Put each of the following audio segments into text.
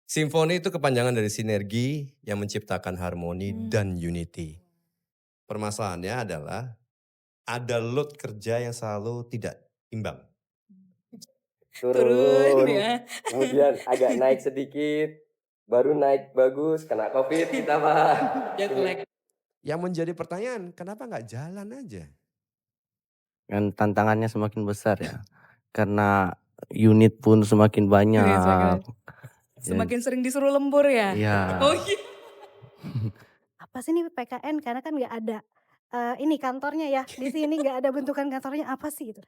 Simfoni itu kepanjangan dari sinergi yang menciptakan harmoni dan unity. Permasalahannya adalah ada load kerja yang selalu tidak imbang. Turun Turun, ya. kemudian agak naik sedikit, baru naik bagus, kena COVID kita Pak. Jet lag. Yang menjadi pertanyaan, kenapa nggak jalan aja? Kan tantangannya semakin besar ya, karena unit pun semakin banyak. Semakin sering disuruh lembur ya? Iya. Oh iya. Apa sih nih PKN? Karena kan nggak ada ini kantornya ya, di sini nggak ada bentukan kantornya, apa sih gitu.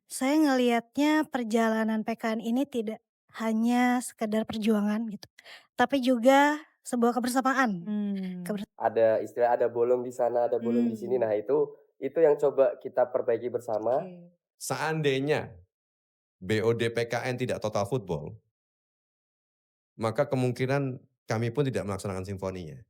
Saya ngelihatnya perjalanan PKN ini tidak hanya sekedar perjuangan gitu, tapi juga sebuah kebersamaan. Ada istilah ada bolong di sana, ada bolong di sini. Nah itu yang coba kita perbaiki bersama. Seandainya BOD PKN tidak total football, maka kemungkinan kami pun tidak melaksanakan simfoninya.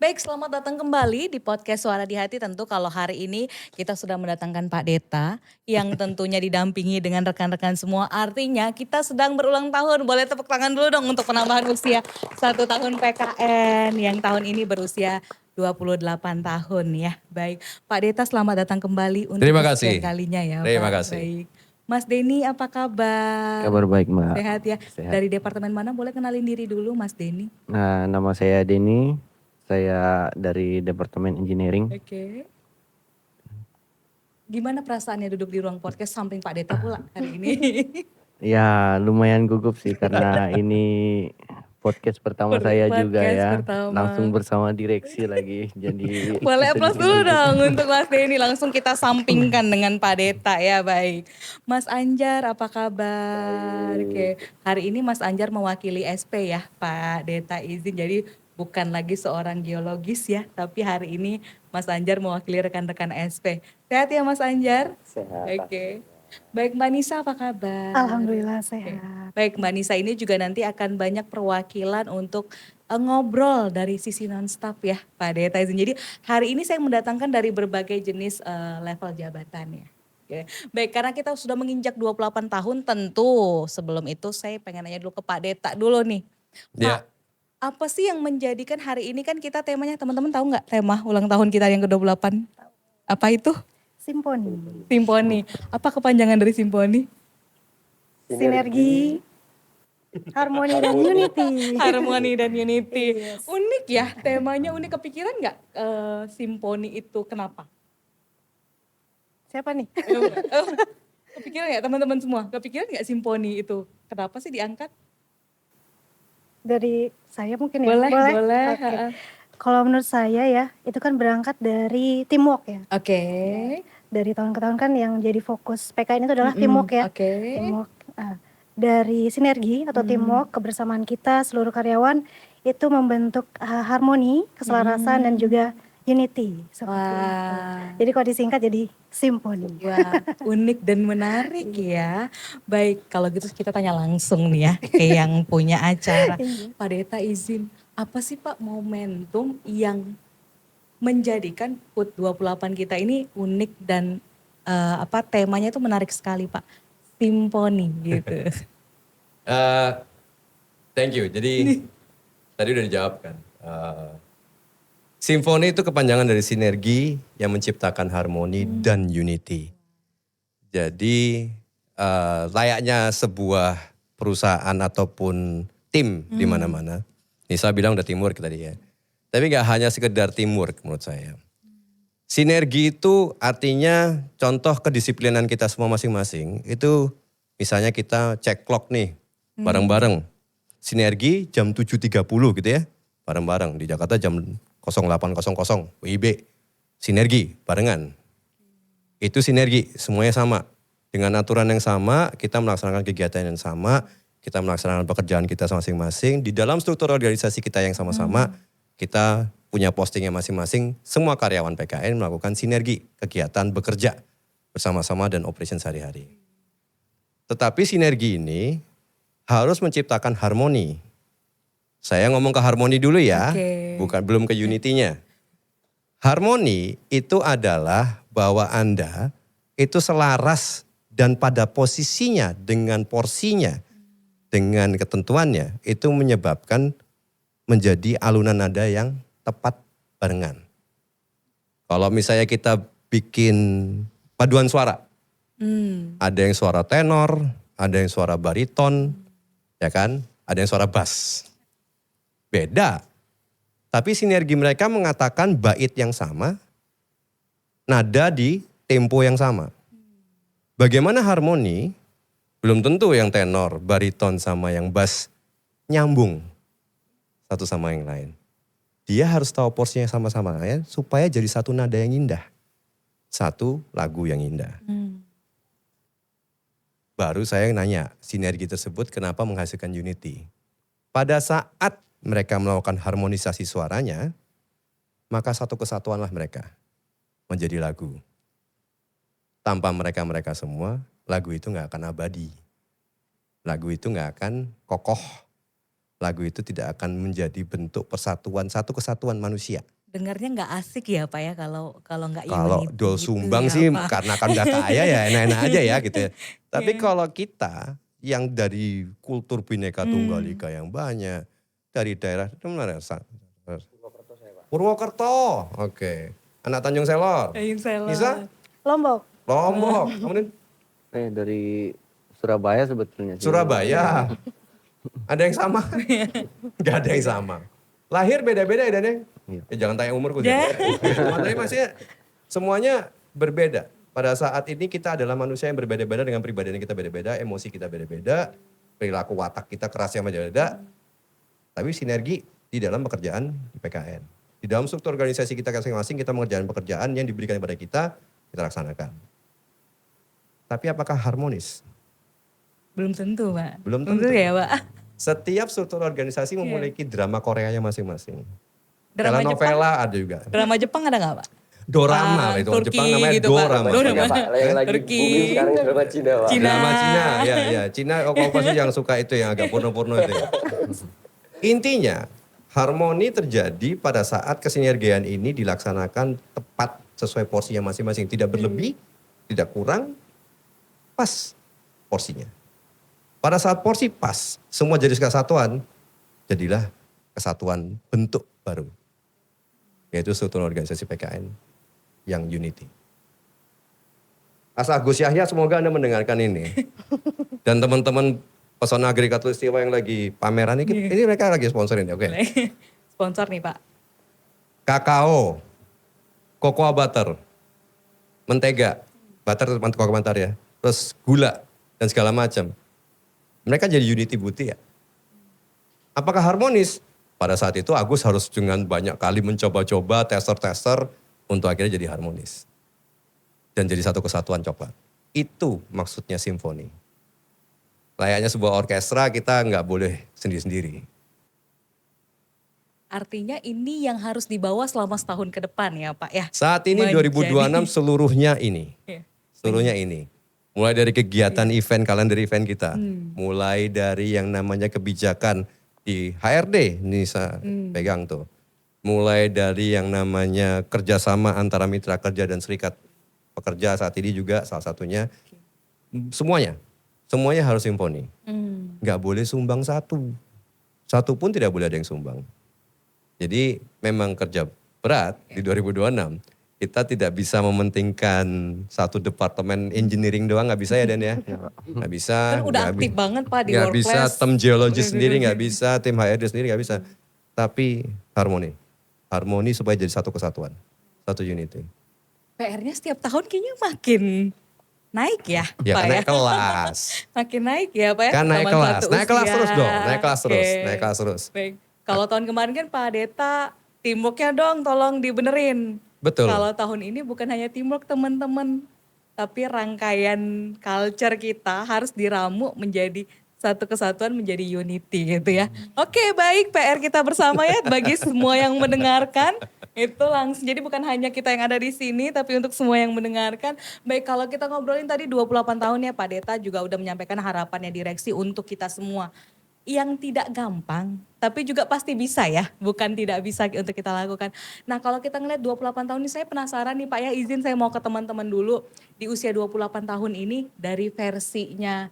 Baik, selamat datang kembali di podcast Suara di Hati. Tentu kalau hari ini kita sudah mendatangkan Pak Deta yang tentunya didampingi dengan rekan-rekan semua. Artinya kita sedang berulang tahun. Boleh tepuk tangan dulu dong untuk penambahan usia 1 tahun PKN yang tahun ini berusia 28 tahun ya. Baik, Pak Deta selamat datang kembali untuk Terima kasih. kesekian kalinya ya Terima Pak. kasih. Baik. Mas Denny apa kabar? Kabar baik Mbak. Sehat ya? Sehat. Dari departemen mana? Boleh kenalin diri dulu Mas Denny. Nah, nama saya Denny, saya dari Departemen Engineering. Oke. Gimana perasaannya duduk di ruang podcast samping Pak Deta pula hari ini? Ya lumayan gugup sih karena ini podcast pertama saya juga Podcast ya. pertama. Langsung bersama direksi lagi. Jadi Boleh aplaus dulu dong untuk Mas Denny. Langsung kita sampingkan dengan Pak Deta ya, baik. Mas Anjar apa kabar? Oke, hari ini Mas Anjar mewakili SP ya Pak Deta izin. Jadi bukan lagi seorang geologis ya, tapi hari ini Mas Anjar mewakili rekan-rekan SP. Sehat ya Mas Anjar? Sehat. Oke. Baik Mbak Nisa apa kabar? Alhamdulillah sehat. Baik Mbak Nisa, ini juga nanti akan banyak perwakilan untuk ngobrol dari sisi non-staf ya Pak Deta izin. Jadi hari ini saya mendatangkan dari berbagai jenis level jabatan ya. Oke. Baik, karena kita sudah menginjak 28 tahun tentu sebelum itu saya pengen nanya dulu ke Pak Deta dulu nih. Pak, Ya. apa sih yang menjadikan hari ini kan kita temanya, teman-teman tahu nggak tema ulang tahun kita yang ke-28? Apa itu? Simponi, Simponi. Apa kepanjangan dari simponi? sinergi, harmoni dan unity. Harmoni dan unity. Unik ya, temanya unik. Kepikiran nggak simponi itu kenapa? Siapa nih? Kepikiran nggak teman-teman semua? Kepikiran nggak simponi itu? Kenapa sih diangkat? Dari saya mungkin ya? Boleh. Oke. Kalau menurut saya ya, itu kan berangkat dari teamwork ya. Oke. Dari tahun ke tahun kan yang jadi fokus PKN itu adalah teamwork ya. Oke. Teamwork. Dari sinergi atau teamwork, kebersamaan kita seluruh karyawan itu membentuk harmoni, keselarasan dan juga unity seperti itu. Jadi kalau disingkat jadi simponi. Wah, unik dan menarik ya. Baik, kalau gitu kita tanya langsung nih ya ke yang punya acara. Pak Deta izin, apa sih Pak momentum yang menjadikan PUT 28 kita ini unik dan temanya itu menarik sekali Pak. Simponi gitu. Thank you. Jadi tadi udah dijawab kan. Simfoni itu kepanjangan dari sinergi yang menciptakan harmoni dan unity. Jadi layaknya sebuah perusahaan ataupun tim di mana-mana. Nisa bilang udah teamwork tadi ya. Tapi gak hanya sekedar teamwork menurut saya. Sinergi itu artinya contoh kedisiplinan kita semua masing-masing. Itu misalnya kita cek clock nih bareng-bareng. Sinergi jam 7.30 gitu ya. Bareng-bareng di Jakarta jam 08.00 WIB. Sinergi barengan. Itu sinergi semuanya sama. Dengan aturan yang sama kita melaksanakan kegiatan yang sama. Kita melaksanakan pekerjaan kita masing-masing. Di dalam struktur organisasi kita yang sama-sama kita punya postingnya masing-masing. Semua karyawan PKN melakukan sinergi kegiatan bekerja bersama-sama dan operation sehari-hari. Tetapi sinergi ini harus menciptakan harmoni. Saya ngomong ke harmoni dulu ya, Oke. belum ke unity-nya. Harmoni itu adalah bahwa Anda itu selaras dan pada posisinya dengan porsinya, dengan ketentuannya, itu menyebabkan menjadi alunan nada yang tepat barengan. Kalau misalnya kita bikin paduan suara, ada yang suara tenor, ada yang suara bariton, ya kan? Ada yang suara bass. Beda. Tapi sinergi mereka mengatakan bait yang sama, nada di tempo yang sama. Bagaimana harmoni? Belum tentu yang tenor, bariton sama yang bass nyambung satu sama yang lain. Dia harus tahu porsinya sama-sama ya, supaya jadi satu nada yang indah. Satu lagu yang indah. Baru saya nanya, sinergi tersebut kenapa menghasilkan unity? Pada saat mereka melakukan harmonisasi suaranya, maka satu kesatuanlah mereka menjadi lagu. Tanpa mereka semua, lagu itu gak akan abadi. Lagu itu gak akan kokoh. Lagu itu tidak akan menjadi bentuk persatuan, satu kesatuan manusia. Dengarnya nggak asik ya Pak ya kalau nggak Kalau unity dol gitu sumbang ya, sih Pak. karena kan udah kaya ya enak-enak aja ya gitu ya. Tapi kalau kita yang dari kultur Bhinneka Tunggal Ika yang banyak, dari daerah itu mana? Purwokerto, oke. Anak Tanjung Selor. Ayun Selor. Bisa? Lombok. Lombok. Kemudian Dari Surabaya sebetulnya. sih. Surabaya. Ada yang sama? Gak ada yang sama. Lahir beda-beda ya Daneng? Iya. Jangan tanya umurku. Tapi maksudnya semuanya berbeda. Pada saat ini kita adalah manusia yang berbeda-beda dengan pribadian kita beda-beda, emosi kita beda-beda, perilaku watak kita kerasnya beda-beda. Tapi sinergi di dalam pekerjaan di PKN. Di dalam struktur organisasi kita masing-masing kita mengerjakan pekerjaan yang diberikan kepada kita laksanakan. Tapi apakah harmonis? Belum tentu Pak. Belum tentu. ya Pak. Setiap struktur organisasi memiliki drama Koreanya masing-masing. Drama Telenovela ada juga. Drama Jepang ada nggak Pak? Dorama itu Turki Jepang namanya gitu, Pak. dorama. Dorama. Cina, Pak. Yang lagi Turki. booming sekarang drama Cina, Pak. Cina. Drama Cina, ya. Cina pasti yang suka itu yang agak porno-porno itu. Ya. Intinya harmoni terjadi pada saat kesinergian ini dilaksanakan tepat sesuai porsinya masing-masing, tidak berlebih, tidak kurang, pas porsinya. Pada saat porsi pas, semua jadi kesatuan, jadilah kesatuan bentuk baru. Yaitu struktur organisasi PKN yang unity. Mas Agus Yahya, semoga Anda mendengarkan ini. Dan teman-teman Pesona Agri Katulistiwa yang lagi pameran ini mereka lagi sponsorin ya, oke. Sponsor nih Pak. Kakao, cocoa butter, mentega, cocoa butter ya, terus gula dan segala macam. Mereka jadi unity booty ya. Apakah harmonis? Pada saat itu Agus harus dengan banyak kali mencoba-coba, tester-tester untuk akhirnya jadi harmonis. Dan jadi satu kesatuan coklat. Itu maksudnya simfoni. Layaknya sebuah orkestra kita nggak boleh sendiri-sendiri. Artinya ini yang harus dibawa selama setahun ke depan ya Pak ya. Saat ini 2026 seluruhnya ini. Iya. Seluruhnya ini. Mulai dari kegiatan event, kalender event kita. Mulai dari yang namanya kebijakan di HRD, ini saya pegang tuh. Mulai dari yang namanya kerjasama antara mitra kerja dan serikat pekerja saat ini juga salah satunya. Semuanya harus simfoni. Nggak boleh sumbang satu. Satu pun tidak boleh ada yang sumbang. Jadi memang kerja berat di 2026. Kita tidak bisa mementingkan satu departemen engineering doang, nggak bisa ya Dan ya. Nggak bisa. Kan udah nggak aktif banget Pak di nggak workplace. bisa, tim geologi sendiri nggak bisa, tim HRD sendiri nggak bisa. Tapi harmoni. Harmoni supaya jadi satu kesatuan. Satu unity. PR-nya setiap tahun kayaknya makin naik ya Ya Pak kan ya. naik kelas. Makin naik ya Pak ya. Kan naik Zaman kelas. satu Naik kelas usia. terus dong. Naik kelas terus. Oke. Naik kelas terus. Baik. Kalau tahun kemarin kan Pak Deta teamworknya dong tolong dibenerin. Betul. Kalau tahun ini bukan hanya teamwork teman-teman. Tapi rangkaian culture kita harus diramu menjadi satu kesatuan menjadi unity gitu ya. Oke, baik, PR kita bersama ya bagi semua yang mendengarkan. Itu langsung, jadi bukan hanya kita yang ada di sini tapi untuk semua yang mendengarkan. Baik, kalau kita ngobrolin tadi 28 tahun ya Pak Deta juga udah menyampaikan harapannya direksi untuk kita semua. Yang tidak gampang, tapi juga pasti bisa ya, bukan tidak bisa untuk kita lakukan. Nah kalau kita ngeliat 28 tahun ini saya penasaran nih Pak ya, izin saya mau ke teman-teman dulu. Di usia 28 tahun ini dari versinya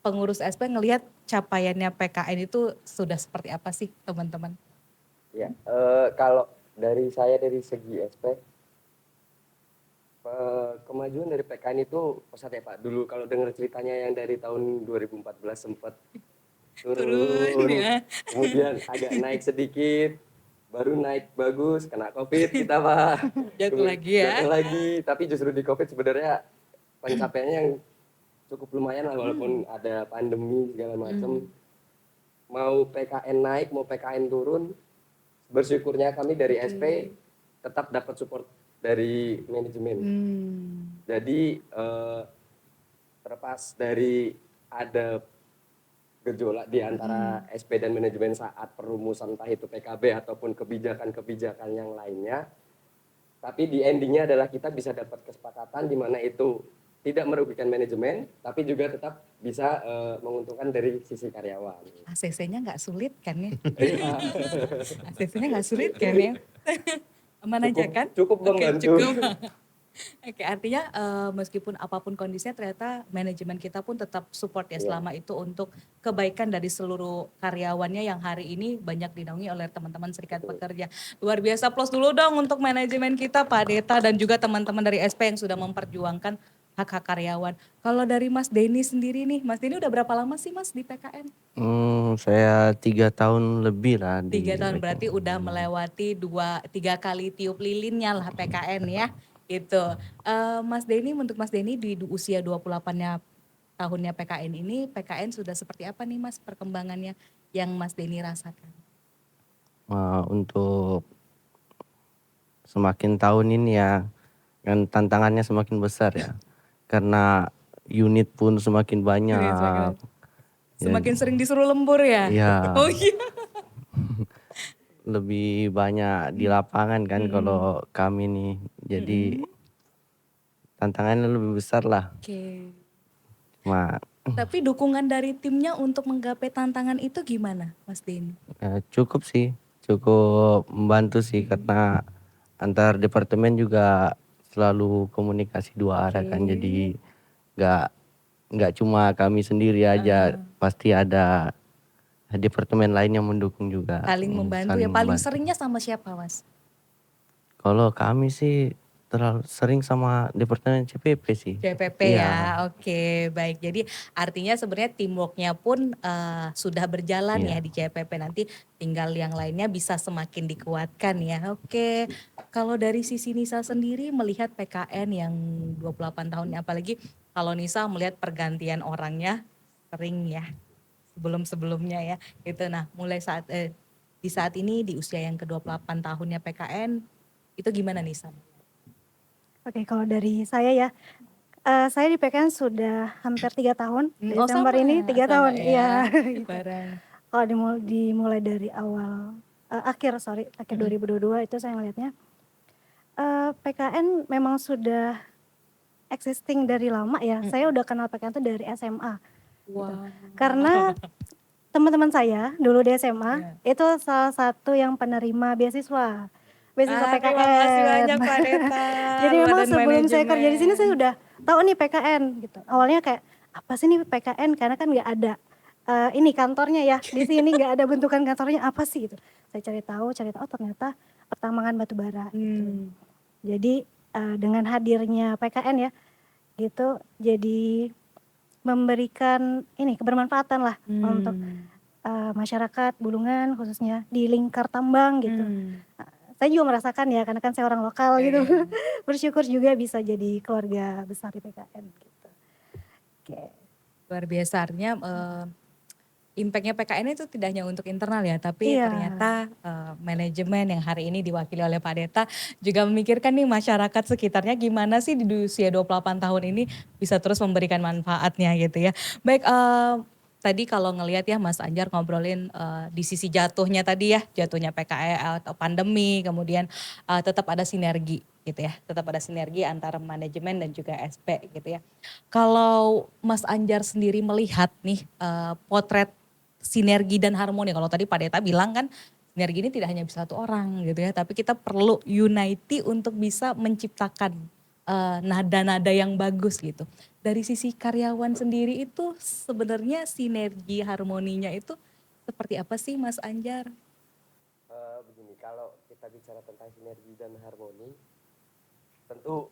pengurus SP ngelihat capaiannya PKN itu sudah seperti apa sih teman-teman? Ya, kalau dari saya dari segi SP, kemajuan dari PKN itu pesat ya Pak. Dulu kalau dengar ceritanya yang dari tahun 2014 sempat turun, ya. kemudian agak naik sedikit, baru naik bagus, kena COVID kita Pak. Jatuh lagi ya. Jatuh lagi, tapi justru di COVID sebenarnya pencapaiannya yang cukup lumayan lah walaupun ada pandemi segala macam. Mau PKN naik, mau PKN turun, bersyukurnya kami dari SP tetap dapat support dari manajemen. Jadi terlepas dari ada gejolak di antara SP dan manajemen saat perumusan entah itu PKB ataupun kebijakan-kebijakan yang lainnya, tapi di endingnya adalah kita bisa dapat kesepakatan di mana itu tidak merugikan manajemen, tapi juga tetap bisa menguntungkan dari sisi karyawan. ACC-nya nggak sulit kan ya? ACC-nya nggak sulit kan ya? Aman aja kan? Cukup Oke, membantu. cukup. Oke, artinya meskipun apapun kondisinya ternyata manajemen kita pun tetap support ya selama itu untuk kebaikan dari seluruh karyawannya yang hari ini banyak dinaungi oleh teman-teman serikat pekerja. Luar biasa, plus dulu dong untuk manajemen kita Pak Deta dan juga teman-teman dari SP yang sudah memperjuangkan hak-hak karyawan. Kalau dari Mas Denny sendiri nih, Mas Denny udah berapa lama sih Mas di PKN? Saya 3 tahun lebih lah 3 tahun, berarti udah melewati 3 kali tiup lilinnya lah PKN ya. Gitu. Mas Denny, untuk Mas Denny di usia 28-nya tahunnya PKN ini, PKN sudah seperti apa nih Mas perkembangannya yang Mas Denny rasakan? Untuk semakin tahun ini ya kan tantangannya semakin besar ya. Karena unit pun semakin banyak. Semakin sering disuruh lembur ya? Iya. Oh iya. Lebih banyak di lapangan kan kalau kami nih. Jadi tantangannya lebih besar lah. Oke. Cuma Tapi dukungan dari timnya untuk menggapai tantangan itu gimana Mas Denny? cukup sih. Cukup membantu sih karena antar departemen juga selalu komunikasi 2 arah kan. Jadi nggak cuma kami sendiri aja, pasti ada departemen lain yang mendukung juga. Saling membantu ya, paling seringnya sama siapa Mas? Kalau kami sih terlalu sering sama departemen CPP sih. CPP Iya. ya, oke baik. Jadi artinya sebenarnya teamworknya pun sudah berjalan ya di CPP, nanti tinggal yang lainnya bisa semakin dikuatkan ya. Oke, kalau dari sisi Nisa sendiri melihat PKN yang 28 tahunnya, apalagi kalau Nisa melihat pergantian orangnya sering ya sebelum-sebelumnya ya. Gitu. Nah mulai di saat ini di usia yang ke-28 tahunnya PKN itu gimana Nisa? Oke, kalau dari saya ya, saya di PKN sudah hampir 3 tahun. Desember sama, ini 3 tahun. ya. Iya. Gitu. Bareng. Kalau dimulai dari akhir 2022 itu saya ngelihatnya PKN memang sudah existing dari lama ya. Saya udah kenal PKN itu dari SMA. Gitu. Karena teman-teman saya dulu di SMA itu salah satu yang penerima beasiswa PKN. Terima kasih banyak Pak Deta. Jadi memang Badan sebelum saya kerja di sini Manajemen. saya udah tahu nih PKN gitu. Awalnya kayak apa sih nih PKN, karena kan nggak ada ini kantornya ya di sini, nggak ada bentukan kantornya, apa sih gitu. Saya cari tahu ternyata pertambangan batu bara. Gitu. Jadi dengan hadirnya PKN ya gitu, jadi memberikan ini kebermanfaatan lah untuk masyarakat Bulungan khususnya di lingkar tambang gitu. Saya juga merasakan ya karena kan saya orang lokal gitu. Bersyukur juga bisa jadi keluarga besar di PKN gitu. Oke. Luar biasa, artinya impactnya PKN itu tidak hanya untuk internal ya, tapi ternyata manajemen yang hari ini diwakili oleh Pak Deta juga memikirkan nih masyarakat sekitarnya gimana sih di usia 28 tahun ini bisa terus memberikan manfaatnya gitu ya. Baik, tadi kalau ngelihat ya Mas Anjar ngobrolin di sisi jatuhnya tadi ya, jatuhnya PKL atau pandemi, kemudian tetap ada sinergi gitu ya, tetap ada sinergi antara manajemen dan juga SP gitu ya. Kalau Mas Anjar sendiri melihat nih potret sinergi dan harmoni, kalau tadi Pak Deta bilang kan sinergi ini tidak hanya bisa satu orang gitu ya, tapi kita perlu unity untuk bisa menciptakan nada-nada yang bagus gitu. Dari sisi karyawan sendiri itu sebenarnya sinergi harmoninya itu seperti apa sih Mas Anjar? Begini, kalau kita bicara tentang sinergi dan harmoni, tentu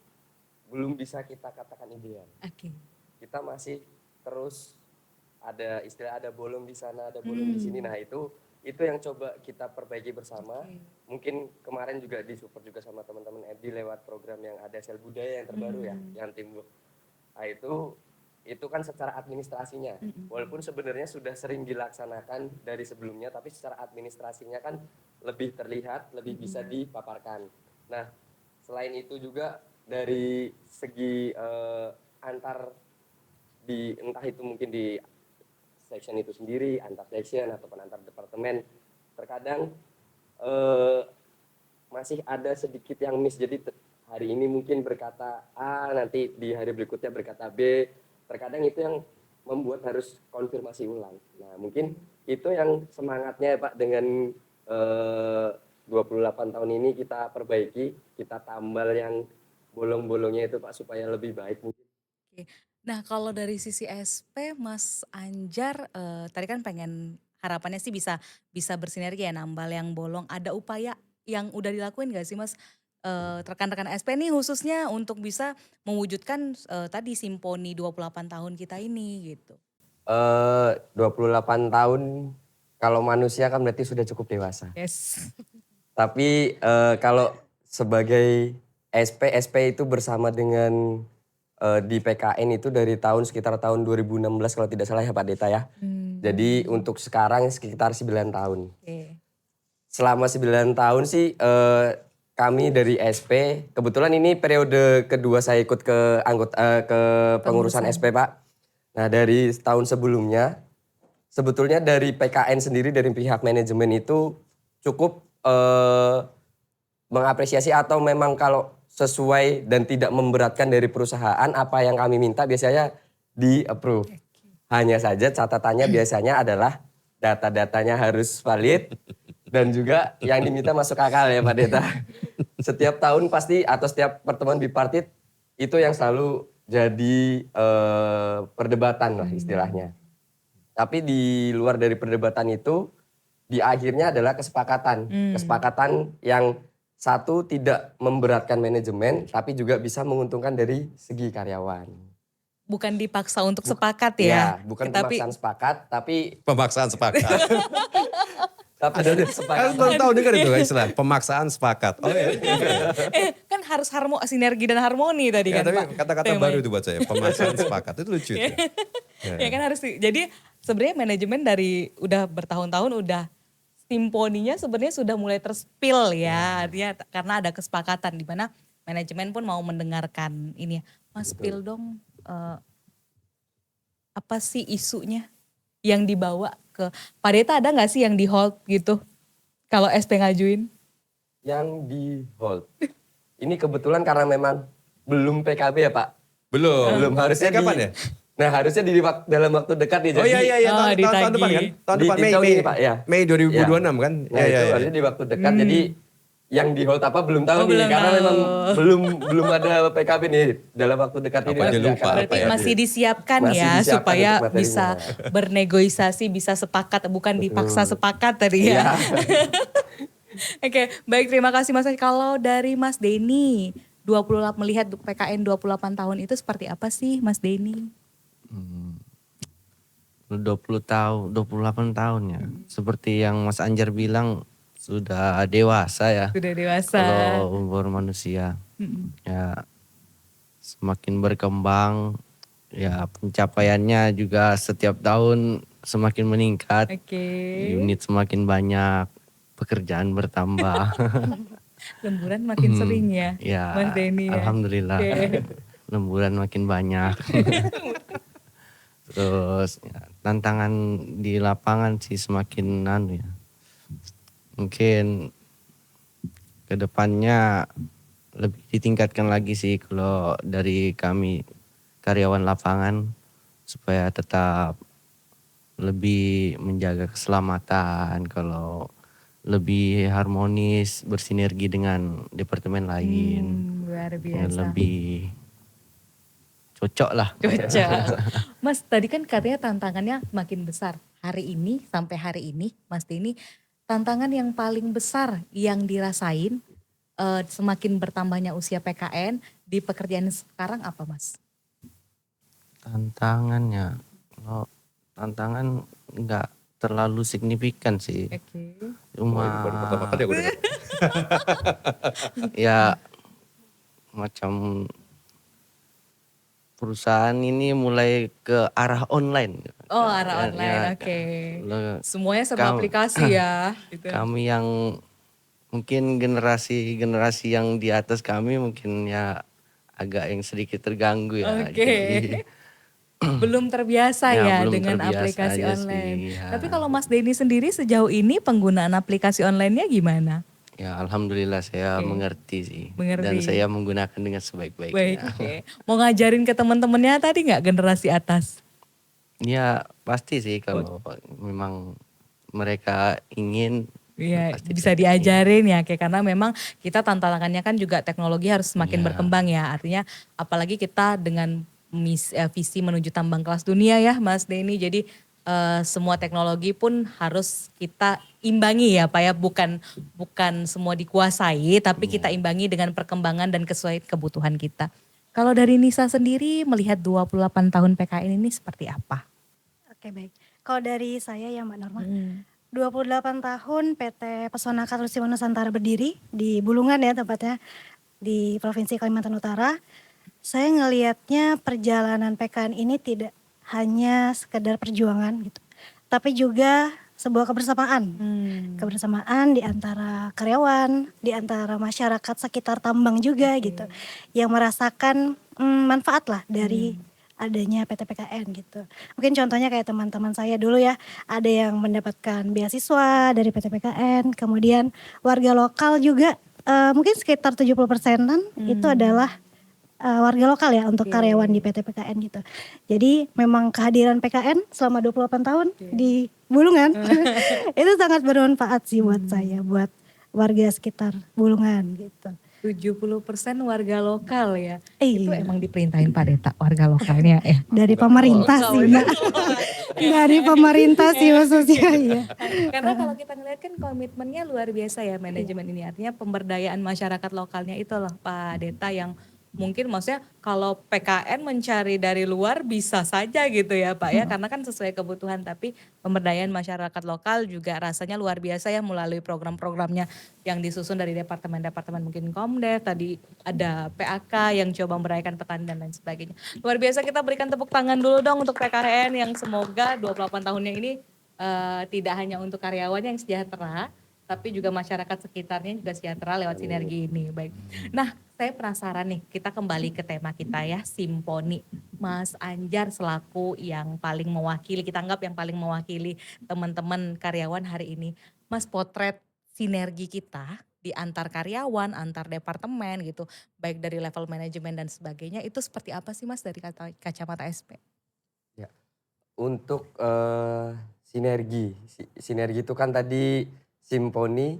belum bisa kita katakan ideal. Oke. Kita masih terus ada istilah ada bolong di sana, ada bolong di sini. Nah itu yang coba kita perbaiki bersama. Mungkin kemarin juga disupport juga sama teman-teman Edi lewat program yang ada sel budaya yang terbaru ya, yang timbul. Nah itu kan secara administrasinya, walaupun sebenarnya sudah sering dilaksanakan dari sebelumnya, tapi secara administrasinya kan lebih terlihat, lebih bisa dipaparkan. Nah selain itu juga dari segi antar di entah itu mungkin di section itu sendiri, antar section ataupun antar departemen, terkadang masih ada sedikit yang miss. Jadi hari ini mungkin berkata A, nanti di hari berikutnya berkata B. Terkadang itu yang membuat harus konfirmasi ulang. Nah mungkin itu yang semangatnya Pak dengan 28 tahun ini kita perbaiki, kita tambal yang bolong-bolongnya itu Pak supaya lebih baik mungkin. Oke. Nah kalau dari sisi SP Mas Anjar tadi kan pengen harapannya sih bisa bersinergi ya nambal yang bolong. Ada upaya yang udah dilakuin gak sih Mas rekan-rekan SP nih khususnya untuk bisa mewujudkan tadi simponi 28 tahun kita ini gitu? 28 tahun kalau manusia kan berarti sudah cukup dewasa. Yes. Tapi kalau sebagai SP itu bersama dengan di PKN itu dari sekitar tahun 2016 kalau tidak salah ya Pak Deta ya. Jadi untuk sekarang sekitar 9 tahun. Oke. Selama 9 tahun sih kami dari SP, kebetulan ini periode kedua saya ikut ke ke pengurusan SP Pak. Nah dari tahun sebelumnya, sebetulnya dari PKN sendiri dari pihak manajemen itu cukup mengapresiasi atau memang kalau sesuai dan tidak memberatkan dari perusahaan apa yang kami minta biasanya di approve. Hanya saja catatannya biasanya adalah data-datanya harus valid dan juga yang diminta masuk akal ya Pak Deta. Setiap tahun pasti atau setiap pertemuan bipartit itu yang selalu jadi perdebatan lah istilahnya. Tapi di luar dari perdebatan itu di akhirnya adalah kesepakatan. Kesepakatan yang satu tidak memberatkan manajemen tapi juga bisa menguntungkan dari segi karyawan. Bukan dipaksa untuk sepakat ya. Ya, bukan pemaksaan sepakat tapi Pemaksaan sepakat. ada Kan baru tahu dengar itu istilah pemaksaan sepakat. Oh iya. Kan harus sinergi dan harmoni tadi Ya, kan tapi Pak. kata-kata Temanya. baru itu buat saya, pemaksaan sepakat itu lucu. Itu. Ya kan harus jadi sebenarnya manajemen dari udah bertahun-tahun udah simponinya sebenarnya sudah mulai terspil ya. Artinya karena ada kesepakatan di mana manajemen pun mau mendengarkan ini ya. Mas spill dong apa sih isunya yang dibawa ke Pak Deta, ada nggak sih yang di hold gitu kalau SP ngajuin? yang di hold. Ini kebetulan karena memang belum PKB ya Pak. Belum harusnya kapan ya? Nah harusnya dalam waktu dekat nih. Oh iya tahun ditagi. depan kan? Tahun depan Di Mei, tahun Mei, ini, Pak, ya. Mei 2026 kan? Nah itu harusnya di waktu dekat jadi yang di hold apa belum tahu nih belum karena tahu. memang belum ada PKB nih dalam waktu dekat ini. Apa aja nanti lupa, akan apa Berarti ya? masih disiapkan Masih ya disiapkan supaya untuk materinya. bisa bernegosiasi, bisa sepakat, bukan dipaksa sepakat tadi Iya. ya. Oke, baik terima kasih Mas. Kalau dari Mas Denny, melihat PKN 28 tahun itu seperti apa sih Mas Denny? 28 tahun ya. Seperti yang Mas Anjar bilang sudah dewasa ya. Sudah dewasa. Kalau umur manusia ya semakin berkembang ya pencapaiannya juga setiap tahun semakin meningkat. Oke. Unit semakin banyak, pekerjaan bertambah. Lemburan makin sering ya, Ya, Mas Denny ya. alhamdulillah. Oke. Lemburan makin banyak. Terus ya, tantangan di lapangan sih semakin ya. Mungkin kedepannya lebih ditingkatkan lagi sih kalau dari kami karyawan lapangan supaya tetap lebih menjaga keselamatan, kalau lebih harmonis bersinergi dengan departemen lain, Luar yang biasa. lebih cocok lah. Cocok. Mas tadi kan katanya tantangannya makin besar. Hari ini sampai hari ini Mas Denny, tantangan yang paling besar yang dirasain semakin bertambahnya usia PKN di pekerjaan sekarang apa Mas? Tantangannya, kalau tantangan nggak terlalu signifikan sih, Oke. cuma Baru pertama kali aku dengar. ya macam perusahaan ini mulai ke arah online. Oh arah Ya, online, ya, oke. le- Semuanya serba Kam- aplikasi ya. Gitu. Kami yang mungkin generasi yang di atas kami mungkin ya agak yang sedikit terganggu ya. Oke. Jadi Belum terbiasa ya ya belum dengan terbiasa aplikasi aja online. sih. Ya. Tapi kalau Mas Denny sendiri sejauh ini penggunaan aplikasi online-nya gimana? Ya alhamdulillah saya Oke. mengerti sih. Mengerti. Dan saya menggunakan dengan Baik, sebaik-baiknya. oke. Mau ngajarin ke teman-temannya tadi nggak generasi atas? Ya pasti sih kalau memang mereka ingin. Iya, Pasti bisa saya diajarin ya, kayak karena memang kita tantangannya kan juga teknologi harus semakin Iya. berkembang ya. Artinya apalagi kita dengan visi menuju tambang kelas dunia ya, Mas Denny. Jadi semua teknologi pun harus kita imbangi ya, Pak ya. Bukan semua dikuasai, tapi kita imbangi dengan perkembangan dan sesuai kebutuhan kita. Kalau dari Nisa sendiri melihat 28 tahun PKN ini seperti apa? Oke baik. Kalau dari saya ya Mbak Norma, 28 tahun PT Pesona Katulistiwa Nusantara berdiri di Bulungan ya tempatnya di Provinsi Kalimantan Utara. Saya ngelihatnya perjalanan PKN ini tidak hanya sekedar perjuangan gitu, tapi juga sebuah kebersamaan. Kebersamaan di antara karyawan, di antara masyarakat sekitar tambang juga gitu, yang merasakan manfaat lah dari adanya PT PKN gitu. Mungkin contohnya kayak teman-teman saya dulu ya, ada yang mendapatkan beasiswa dari PT PKN, kemudian warga lokal juga mungkin sekitar 70%-an itu adalah warga lokal ya untuk karyawan di PT PKN gitu. Jadi memang kehadiran PKN selama 28 tahun di Bulungan itu sangat bermanfaat sih buat saya, buat warga sekitar Bulungan gitu. 70% warga lokal ya. Itu Iya. emang diperintahin Pak Deta warga lokalnya ya. Dari pemerintah sih Mbak. Dari pemerintah sih maksudnya ya. Karena kalau kita ngeliat kan komitmennya luar biasa ya manajemen ini. Artinya pemberdayaan masyarakat lokalnya itu loh Pak Deta yang mungkin maksudnya kalau PKN mencari dari luar bisa saja gitu ya Pak ya. Karena kan sesuai kebutuhan, tapi pemberdayaan masyarakat lokal juga rasanya luar biasa ya melalui program-programnya yang disusun dari departemen-departemen mungkin Komdev, tadi ada PAK yang coba memberdayakan petani dan lain sebagainya. Luar biasa, kita berikan tepuk tangan dulu dong untuk PKN yang semoga 28 tahunnya ini tidak hanya untuk karyawannya yang sejahtera, tapi juga masyarakat sekitarnya juga sejahtera lewat sinergi ini. Baik. Nah, saya penasaran nih, kita kembali ke tema kita ya, Simponi. Mas Anjar selaku yang paling mewakili, kita anggap yang paling mewakili teman-teman karyawan hari ini. Mas, potret sinergi kita di antar karyawan, antar departemen gitu, baik dari level manajemen dan sebagainya, itu seperti apa sih Mas dari kacamata SP? Ya. Untuk sinergi itu kan tadi simponi,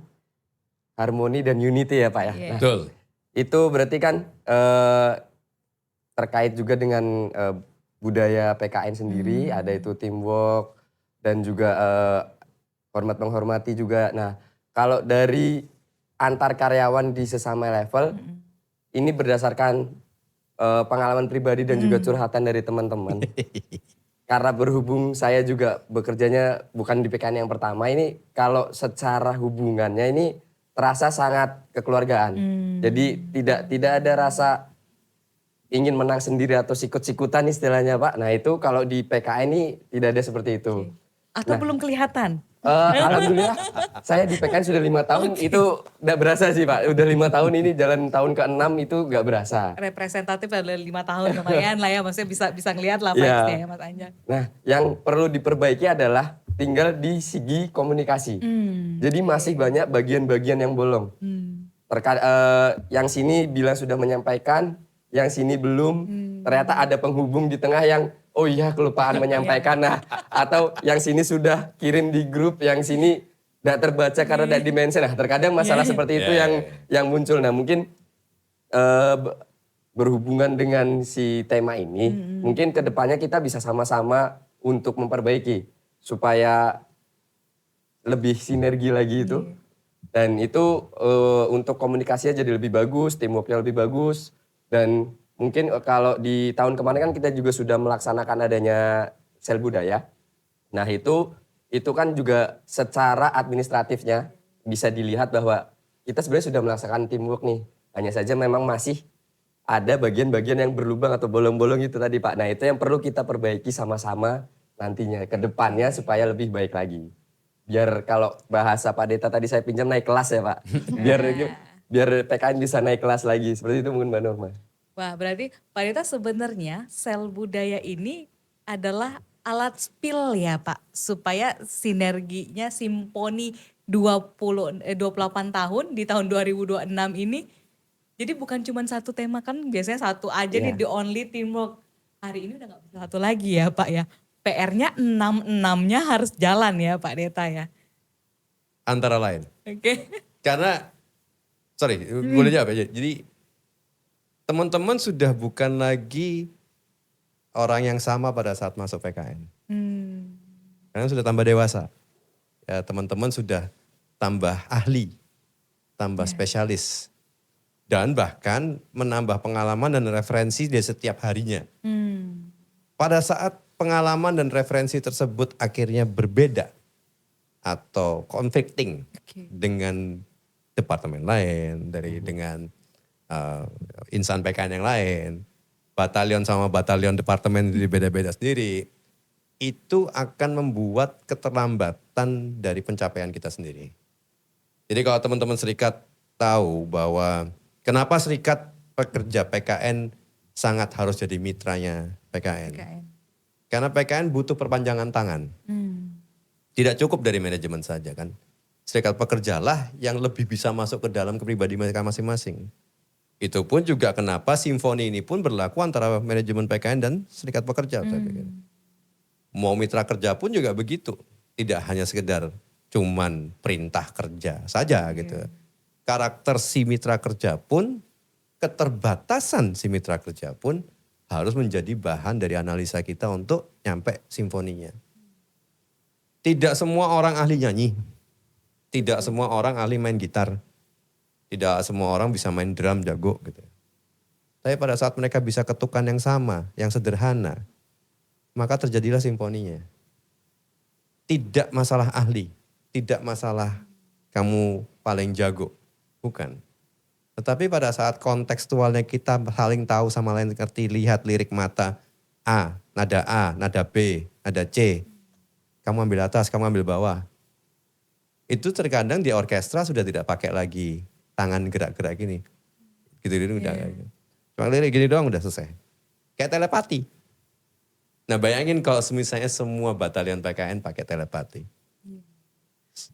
harmoni dan unity ya Pak ya. Iya. Nah, Betul. itu berarti kan terkait juga dengan budaya PKN sendiri, ada itu teamwork dan juga hormat menghormati juga. Nah, kalau dari antar karyawan di sesama level, ini berdasarkan pengalaman pribadi dan juga curhatan dari teman-teman. Karena berhubung saya juga bekerjanya bukan di PKN yang pertama, ini kalau secara hubungannya ini terasa sangat kekeluargaan. Jadi tidak ada rasa ingin menang sendiri atau sikut-sikutan istilahnya Pak. Nah itu kalau di PKN ini tidak ada seperti itu. Atau Nah. belum kelihatan? Alhamdulillah saya di PKN sudah 5 tahun itu nggak berasa sih Pak. Udah 5 tahun ini jalan tahun ke-6 itu nggak berasa. Representatif adalah 5 tahun lumayan lah ya, maksudnya bisa ngelihat lah Iya. vibes-nya ya Mas Anjar. Nah, yang perlu diperbaiki adalah tinggal di segi komunikasi. Jadi masih banyak bagian-bagian yang bolong. Yang sini bilang sudah menyampaikan, yang sini belum. Ternyata ada penghubung di tengah yang oh iya kelupaan menyampaikan. Nah, atau yang sini sudah kirim di grup, yang sini tidak terbaca karena tidak dimention. Nah, terkadang masalah seperti itu yang muncul. Nah, mungkin berhubungan dengan si tema ini, mungkin kedepannya kita bisa sama-sama untuk memperbaiki supaya lebih sinergi lagi itu. Dan itu untuk komunikasinya jadi lebih bagus, teamworknya lebih bagus. Dan mungkin kalau di tahun kemarin kan kita juga sudah melaksanakan adanya sel budaya. Nah itu kan juga secara administratifnya bisa dilihat bahwa kita sebenarnya sudah melaksanakan teamwork nih. Hanya saja memang masih ada bagian-bagian yang berlubang atau bolong-bolong itu tadi Pak. Nah itu yang perlu kita perbaiki sama-sama nantinya ke depannya supaya lebih baik lagi. Biar kalau bahasa Pak Deta tadi saya pinjam naik kelas ya Pak. Biar PKN bisa naik kelas lagi. Seperti itu mungkin Mbak Norma. Wah, berarti Pak Deta sebenarnya sel budaya ini adalah alat spill ya Pak, supaya sinerginya Simponi 28 tahun di tahun 2026 ini, jadi bukan cuma satu tema, kan biasanya satu aja nih, the only teamwork. Hari ini udah gak bisa satu lagi ya Pak ya. PR-nya 6-6-nya harus jalan ya Pak Deta ya. Antara lain. Oke. Karena, boleh jawab aja. Jadi teman-teman sudah bukan lagi orang yang sama pada saat masuk PKN. Karena sudah tambah dewasa. Ya, teman-teman sudah tambah ahli, tambah spesialis. Dan bahkan menambah pengalaman dan referensi di setiap harinya. Pada saat pengalaman dan referensi tersebut akhirnya berbeda atau conflicting dengan departemen lain, dengan insan PKN yang lain, batalion sama batalion departemen itu beda-beda sendiri, itu akan membuat keterlambatan dari pencapaian kita sendiri. Jadi kalau teman-teman serikat tahu bahwa kenapa serikat pekerja PKN sangat harus jadi mitranya PKN. Karena PKN butuh perpanjangan tangan. Tidak cukup dari manajemen saja kan. Serikat pekerjalah yang lebih bisa masuk ke dalam kepribadian mereka masing-masing. Itu pun juga kenapa simfoni ini pun berlaku antara manajemen PKN dan serikat pekerja. Saya pikir. Mau mitra kerja pun juga begitu. Tidak hanya sekedar cuman perintah kerja saja gitu. Karakter si mitra kerja pun, keterbatasan si mitra kerja pun harus menjadi bahan dari analisa kita untuk nyampe simfoninya. Tidak semua orang ahli nyanyi. Tidak semua orang ahli main gitar. Tidak semua orang bisa main drum jago gitu. Tapi pada saat mereka bisa ketukan yang sama, yang sederhana, maka terjadilah simfoninya. Tidak masalah ahli, tidak masalah kamu paling jago, bukan. Tetapi pada saat kontekstualnya kita saling tahu sama lain, ngerti, lihat lirik mata, A, nada B, nada C. Kamu ambil atas, kamu ambil bawah. Itu terkadang di orkestra sudah tidak pakai lagi tangan gerak-gerak gini. Gitu-gitu udah kayak gitu. Cuma lirik gini doang udah selesai. Kayak telepati. Nah bayangin kalau misalnya semua batalion PKN pakai telepati.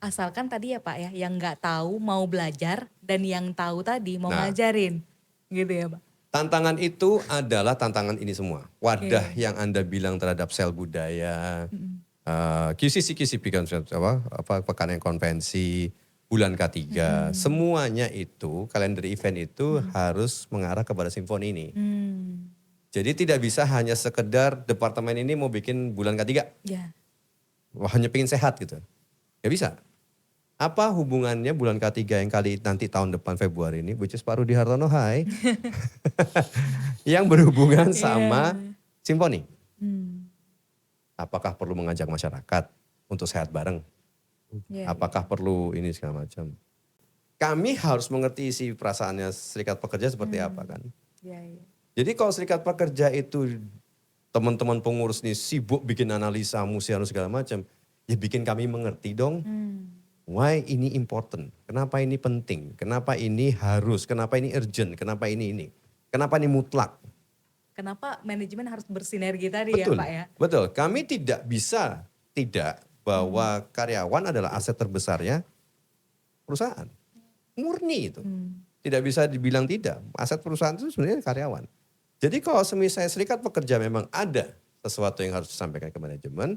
Asalkan tadi ya Pak ya, yang nggak tahu mau belajar dan yang tahu tadi mau ngajarin. Gitu ya Pak. Tantangan itu adalah tantangan ini semua. Wadah yang Anda bilang terhadap sel budaya, QCC kan pekan yang konvensi, bulan K3, semuanya itu kalender event itu harus mengarah kepada simfoni ini. Jadi tidak bisa hanya sekedar departemen ini mau bikin bulan K3. Wah, hanya pengen sehat gitu. Gak bisa. Apa hubungannya bulan K3 yang kali nanti tahun depan Februari ini, which is Pak Rudi Hartono, hai. Yang berhubungan sama simfoni. Apakah perlu mengajak masyarakat untuk sehat bareng? Apakah perlu ini segala macam? Kami harus mengerti isi perasaannya serikat pekerja seperti apa kan. Jadi kalau serikat pekerja itu teman-teman pengurus nih sibuk bikin analisa, museum segala macam. ya bikin kami mengerti dong. Why ini important? Kenapa ini penting? Kenapa ini harus? Kenapa ini urgent? Kenapa ini? Kenapa ini mutlak? Kenapa manajemen harus bersinergi tadi Betul, ya Pak ya? betul. Kami tidak bisa tidak bahwa karyawan adalah aset terbesarnya perusahaan. Murni itu. Tidak bisa dibilang tidak. Aset perusahaan itu sebenarnya karyawan. Jadi kalau misalnya serikat pekerja memang ada sesuatu yang harus disampaikan ke manajemen,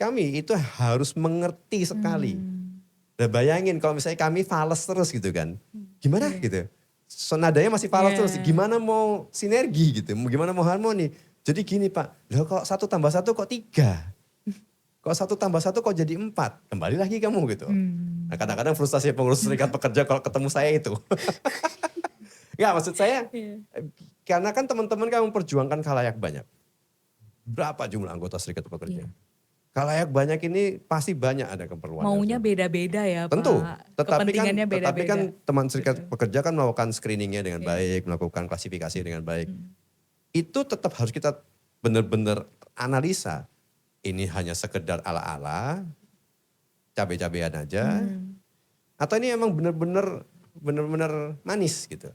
kami itu harus mengerti sekali. Nah bayangin kalau misalnya kami fales terus gitu kan. Gimana gitu. So, nadanya masih fales terus. Gimana mau sinergi gitu. Gimana mau harmoni. Jadi gini Pak. Loh kok 1 tambah 1 kok 3. Kok 1 tambah 1 kok jadi 4. Kembali lagi kamu gitu. Nah kadang-kadang frustasi pengurus serikat pekerja kalau ketemu saya itu. Enggak maksud saya. Karena kan teman-teman kamu memperjuangkan khalayak banyak. Berapa jumlah anggota serikat pekerja? Khalayak banyak ini pasti banyak ada keperluan. Maunya beda-beda ya Tentu, Pak. tetapi Kepentingannya kan beda-beda. teman serikat pekerja kan melakukan screeningnya dengan baik, melakukan klasifikasi dengan baik. Itu tetap harus kita benar-benar analisa. Ini hanya sekedar ala-ala, cabai-cabean aja, atau ini emang benar-benar manis gitu.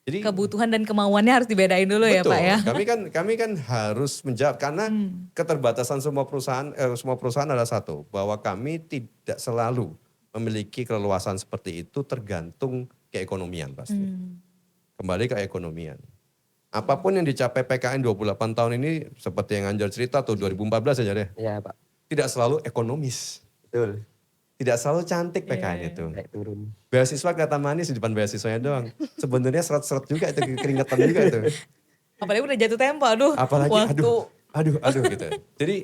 Jadi Kebutuhan dan kemauannya harus dibedain dulu ya betul, Pak ya. kami kan harus menjawab karena keterbatasan semua perusahaan adalah satu, bahwa kami tidak selalu memiliki keleluasan seperti itu tergantung keekonomian pasti. Kembali ke ekonomian. Apapun yang dicapai PKN 28 tahun ini seperti yang Anjar cerita tuh 2014 aja deh. Iya Pak, Tidak selalu ekonomis. betul. Tidak selalu cantik PKN itu. Naik turun. Beasiswa kelihatan manis di depan beasiswanya doang. Sebenarnya seret-seret juga itu, keringetan juga itu. Apalagi udah jatuh tempo, aduh. Apalagi waktu aduh gitu. Jadi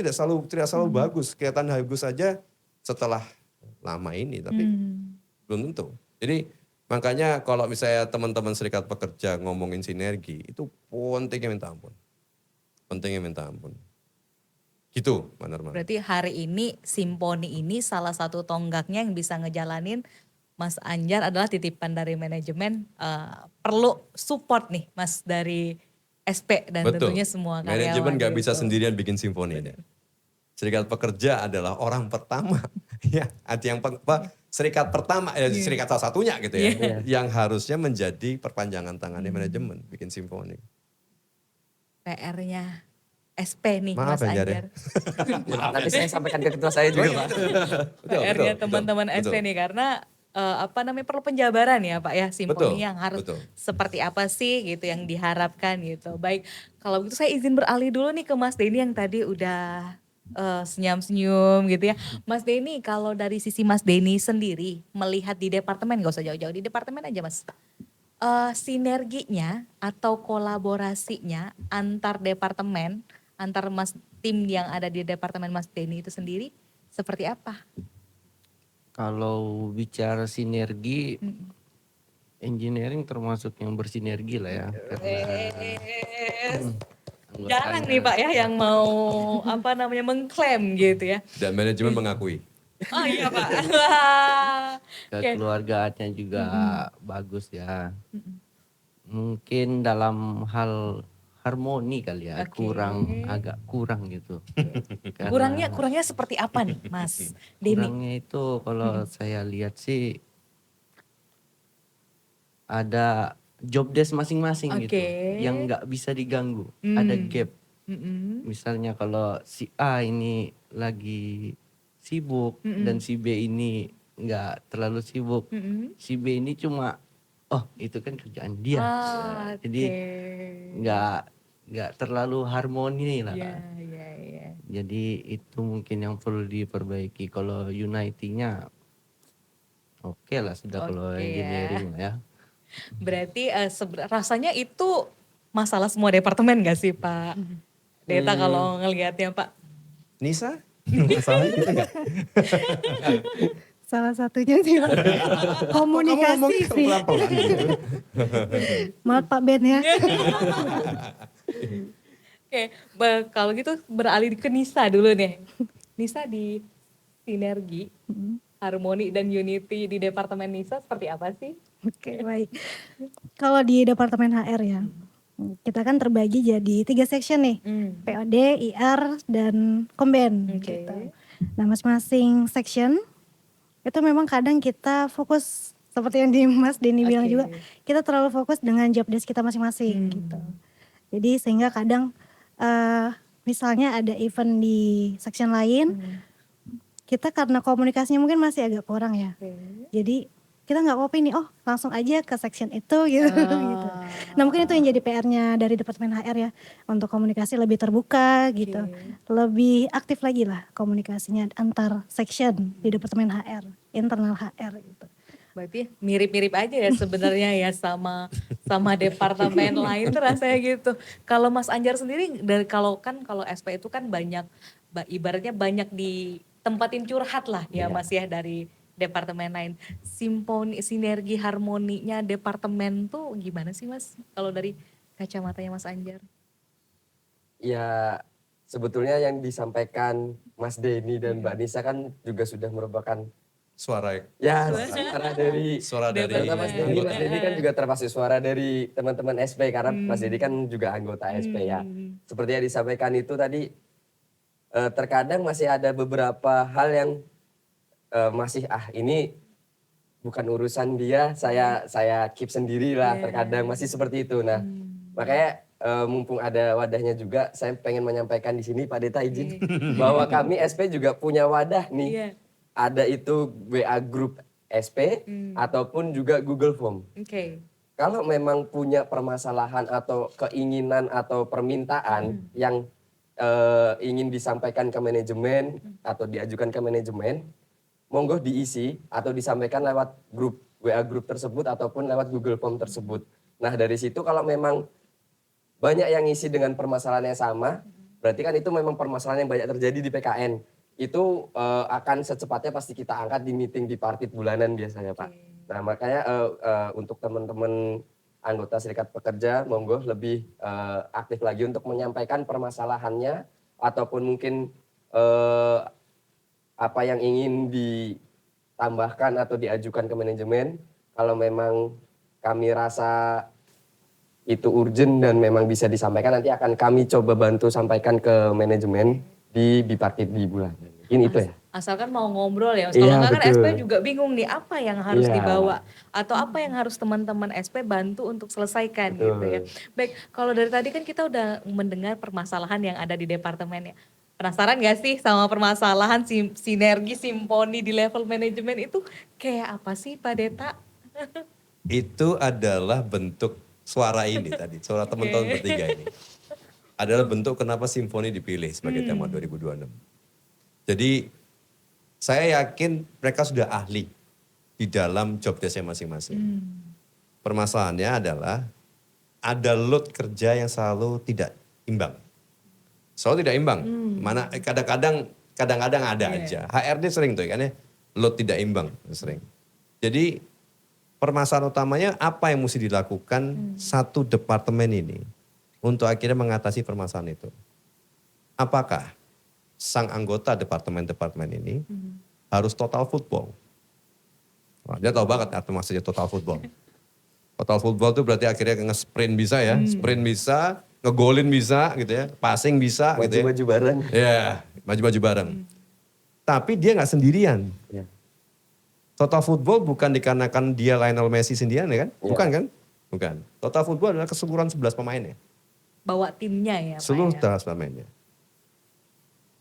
tidak selalu bagus. Kelihatan bagus saja setelah lama ini, tapi belum tentu. Jadi makanya kalau misalnya teman-teman serikat pekerja ngomongin sinergi, itu pentingnya minta ampun. Pentingnya minta ampun. Gitu, Pak Norman. Berarti hari ini Simponi ini salah satu tonggaknya yang bisa ngejalanin Mas Anjar adalah titipan dari manajemen, perlu support nih Mas dari SP dan Betul. tentunya semua karyawan. Manajemen nggak bisa gitu. sendirian bikin simfoni. Deh. Serikat pekerja adalah orang pertama, ya, serikat pertama, serikat salah satunya gitu ya, yang harusnya menjadi perpanjangan tangannya manajemen bikin simfoni. PR-nya SP nih Maaf Mas ya, Jar, ya. Anjar. Nanti saya sampaikan ke ketua saya juga Pak. PR-nya teman-teman SP nih karena perlu penjabaran ya Pak ya Simponi Betul, yang harus betul. seperti apa sih gitu yang diharapkan gitu. Baik, kalau begitu saya izin beralih dulu nih ke Mas Denny yang tadi udah senyum-senyum gitu ya. Mas Denny, kalau dari sisi Mas Denny sendiri melihat di departemen, gak usah jauh-jauh, di departemen aja Mas. Sinerginya atau kolaborasinya antar departemen, antar Mas tim yang ada di departemen Mas Denny itu sendiri seperti apa? Kalau bicara sinergi, engineering termasuk yang bersinergi lah ya. Jarang nih Pak ya yang mau mengklaim gitu ya. Dan manajemen mengakui. Oh iya Pak. Kekeluargaannya juga bagus ya. Mungkin dalam hal harmoni kali ya, agak kurang gitu. Kurangnya seperti apa nih Mas Denny? Kurangnya itu kalau saya lihat sih ada job desk masing-masing gitu, yang nggak bisa diganggu, ada gap. Misalnya kalau si A ini lagi sibuk dan si B ini nggak terlalu sibuk, si B ini cuma itu kan kerjaan dia, jadi nggak terlalu harmoni lah. Jadi itu mungkin yang perlu diperbaiki. Kalau unitingnya oke lah sudah kalau engineering lah ya. Berarti rasanya itu masalah semua departemen gak sih Pak Deta kalau ngelihatnya Pak? Nisa? Masalahnya gitu nggak? Salah satunya sih Pak. Komunikasi sih. Maaf Pak Ben ya. Oke, kalau gitu beralih ke Nisa dulu nih. Nisa di sinergi, harmoni dan unity di departemen Nisa seperti apa sih? Oke, baik. Kalau di Departemen HR ya, Kita kan terbagi jadi 3 section nih, POD, IR, dan Komben Oke. gitu. Nah masing-masing section itu memang kadang kita fokus seperti yang di Mas Denny bilang juga, kita terlalu fokus dengan job desk kita masing-masing gitu. Jadi sehingga kadang misalnya ada event di section lain, kita karena komunikasinya mungkin masih agak kurang ya. Jadi kita nggak copy nih, oh langsung aja ke section itu gitu. gitu. Nah mungkin itu yang jadi PR-nya dari Departemen HR ya, untuk komunikasi lebih terbuka gitu, lebih aktif lagi lah komunikasinya antar section di Departemen HR, internal HR gitu. Berarti mirip-mirip aja ya sebenarnya ya sama departemen lain tuh rasanya gitu. Kalau Mas Anjar sendiri dari kalau SP itu kan banyak ibaratnya banyak ditempatin curhat lah ya Mas ya dari departemen lain. Sinergi harmoninya departemen tuh gimana sih Mas kalau dari kacamatanya Mas Anjar? Ya sebetulnya yang disampaikan Mas Denny dan Mbak Nisa kan juga sudah merupakan Suara suara dari terutama Mas Denny. Mas Denny kan juga termasuk suara dari teman-teman SP karena Mas Denny kan juga anggota SP ya. Seperti yang disampaikan itu tadi, terkadang masih ada beberapa hal yang masih ini bukan urusan dia, saya keep sendiri lah, terkadang masih seperti itu. Nah makanya mumpung ada wadahnya juga, saya pengen menyampaikan di sini Pak Deta izin bahwa kami SP juga punya wadah nih. Ada itu WA Group SP ataupun juga Google Form. Kalau memang punya permasalahan atau keinginan atau permintaan yang ingin disampaikan ke manajemen atau diajukan ke manajemen, monggo diisi atau disampaikan lewat grup WA Group tersebut ataupun lewat Google Form tersebut. Nah dari situ kalau memang banyak yang ngisi dengan permasalahan yang sama, berarti kan itu memang permasalahan yang banyak terjadi di PKN. Itu akan secepatnya pasti kita angkat di meeting bipartit bulanan biasanya Pak. Nah makanya untuk teman-teman anggota serikat pekerja monggo lebih aktif lagi untuk menyampaikan permasalahannya ataupun mungkin apa yang ingin ditambahkan atau diajukan ke manajemen. Kalau memang kami rasa itu urgent dan memang bisa disampaikan, nanti akan kami coba bantu sampaikan ke manajemen di bipartit di bulan. Mungkin itu ya. Asalkan mau ngobrol ya, kalau enggak kan SP juga bingung nih apa yang harus dibawa atau apa yang harus teman-teman SP bantu untuk selesaikan gitu ya. Baik, kalau dari tadi kan kita udah mendengar permasalahan yang ada di departemen ya. Penasaran gak sih sama permasalahan sinergi simponi di level manajemen itu kayak apa sih Pak Deta? Itu adalah bentuk suara ini tadi, suara teman-teman bertiga ini. Adalah bentuk kenapa simfoni dipilih sebagai tema 2026. Jadi saya yakin mereka sudah ahli di dalam job desk masing-masing. Permasalahannya adalah ada load kerja yang selalu tidak imbang. Selalu tidak imbang. Mana kadang-kadang ada aja. HRD sering tuh kan ya, load tidak imbang sering. Jadi permasalahan utamanya apa yang mesti dilakukan satu departemen ini untuk akhirnya mengatasi permasalahan itu. Apakah sang anggota departemen-departemen ini harus total football? Wah, dia tahu banget arti maksudnya total football. Total football itu berarti akhirnya nge-sprint bisa ya, sprint bisa, ngegolin bisa gitu ya, passing bisa gitu ya. Maju-maju bareng. Ya, maju-maju bareng. Tapi dia nggak sendirian. Total football bukan dikarenakan dia Lionel Messi sendirian ya kan? Bukan kan? Bukan. Total football adalah keseluruhan 11 pemainnya. Bawa timnya ya Pak Seluruh ya? 11 pemainnya.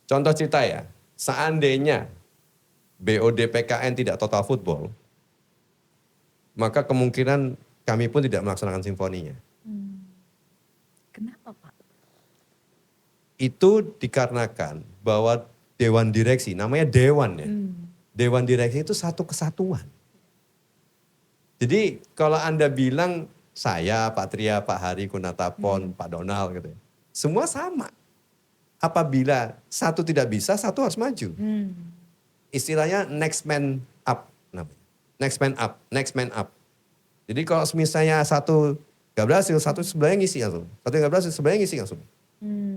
Contoh cerita ya, seandainya BOD PKN tidak total football, maka kemungkinan kami pun tidak melaksanakan simfoninya. Kenapa Pak? Itu dikarenakan bahwa Dewan Direksi, namanya Dewan ya. Dewan Direksi itu satu kesatuan. Jadi kalau Anda bilang saya, Pak Tria, Pak Hari, Kunatapon, Pak Donald gitu ya. Semua sama. Apabila satu tidak bisa, satu harus maju. Istilahnya next man up namanya. Next man up, next man up. Jadi kalau misalnya satu gak berhasil, satu sebelahnya ngisi langsung. Satu gak berhasil, sebelahnya ngisi langsung.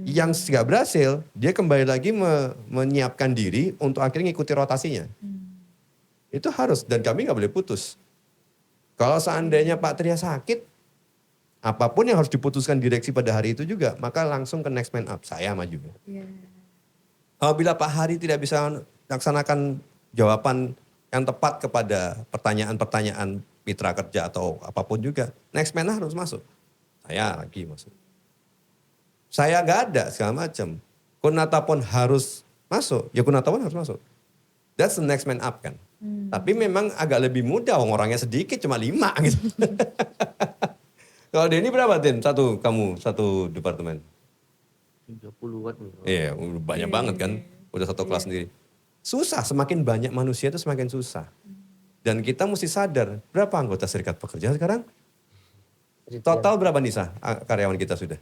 Yang gak berhasil, dia kembali lagi menyiapkan diri untuk akhirnya ngikuti rotasinya. Itu harus, dan kami gak boleh putus. Kalau seandainya Pak Tria sakit, Apapun yang harus diputuskan direksi pada hari itu juga, maka langsung ke next man up, saya maju. Apabila Pak Hari tidak bisa laksanakan jawaban yang tepat kepada pertanyaan-pertanyaan mitra kerja atau apapun juga, next man harus masuk. Saya lagi masuk. Saya nggak ada segala macam. Kunata pun harus masuk, ya Kunata pun harus masuk. That's the next man up kan. Tapi memang agak lebih mudah, orangnya sedikit cuma 5 gitu. Kalau Denny berapa Tin? Kamu satu departemen? 30-an. Iya, udah banyak banget kan. Udah satu kelas sendiri. Susah, semakin banyak manusia itu semakin susah. Dan kita mesti sadar, berapa anggota serikat pekerja sekarang? Total berapa Nisa karyawan kita sudah?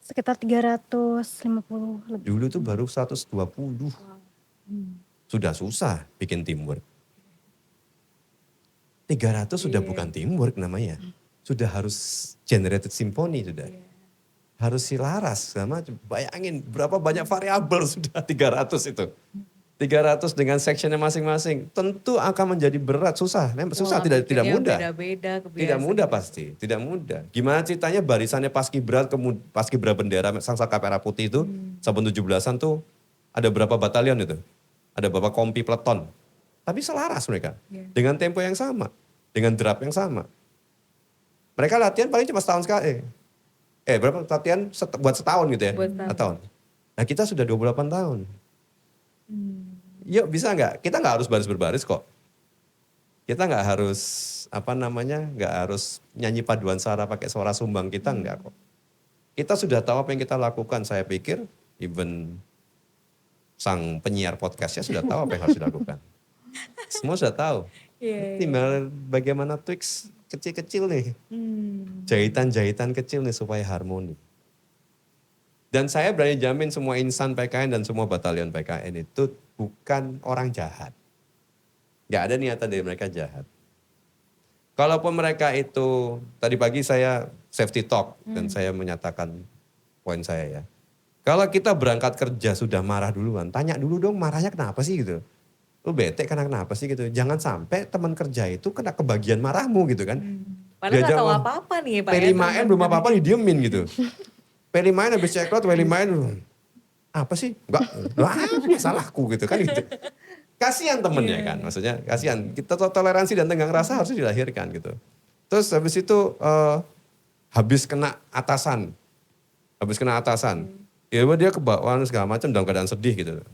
Sekitar 350 lebih. Dulu tuh baru 120. Sudah susah bikin teamwork. 300 sudah bukan teamwork namanya. Sudah harus generated symphony sudah. Harus silaras segala macam. Bayangin berapa banyak variabel sudah 300 itu. 300 dengan sectionnya masing-masing. Tentu akan menjadi berat, susah. Susah, tidak mudah. Beda-beda, Tidak mudah pasti, tidak mudah. Gimana ceritanya barisannya Paskibra bendera Sangsaka Merah Putih itu, sabun 17-an tuh ada berapa batalion itu? Ada berapa kompi peleton. Tapi selaras mereka. Dengan tempo yang sama, dengan draft yang sama. Mereka latihan paling cuma setahun sekali. Berapa latihan buat setahun gitu ya? Setahun. Nah kita sudah 28 tahun. Yuk bisa nggak? Kita nggak harus baris berbaris kok. Kita nggak harus nggak harus nyanyi paduan suara pakai suara sumbang, kita nggak kok. Kita sudah tahu apa yang kita lakukan. Saya pikir even sang penyiar podcastnya sudah tahu apa yang harus dilakukan. Semua sudah tahu. Tinggal bagaimana tweaks kecil-kecil nih. Jahitan-jahitan kecil nih supaya harmoni. Dan saya berani jamin semua insan PKN dan semua batalion PKN itu bukan orang jahat. Gak ada niatan dari mereka jahat. Kalaupun mereka itu, tadi pagi saya safety talk dan saya menyatakan poin saya ya. Kalau kita berangkat kerja sudah marah duluan, tanya dulu dong marahnya kenapa sih gitu. Lu bete karena kenapa sih gitu. Jangan sampai teman kerja itu kena kebagian marahmu gitu kan. Padahal Diajak gak tahu ngomong, apa-apa nih Pak. P5N belum apa-apa didiemin gitu. P5N habis ceklot, W5N apa sih? Enggak, salahku gitu kan gitu. Kasihan temennya kan, maksudnya kasihan. Kita toleransi dan tenggang rasa harus dilahirkan gitu. Terus habis itu habis kena atasan. Ya dia kebawaan segala macam dalam keadaan sedih gitu.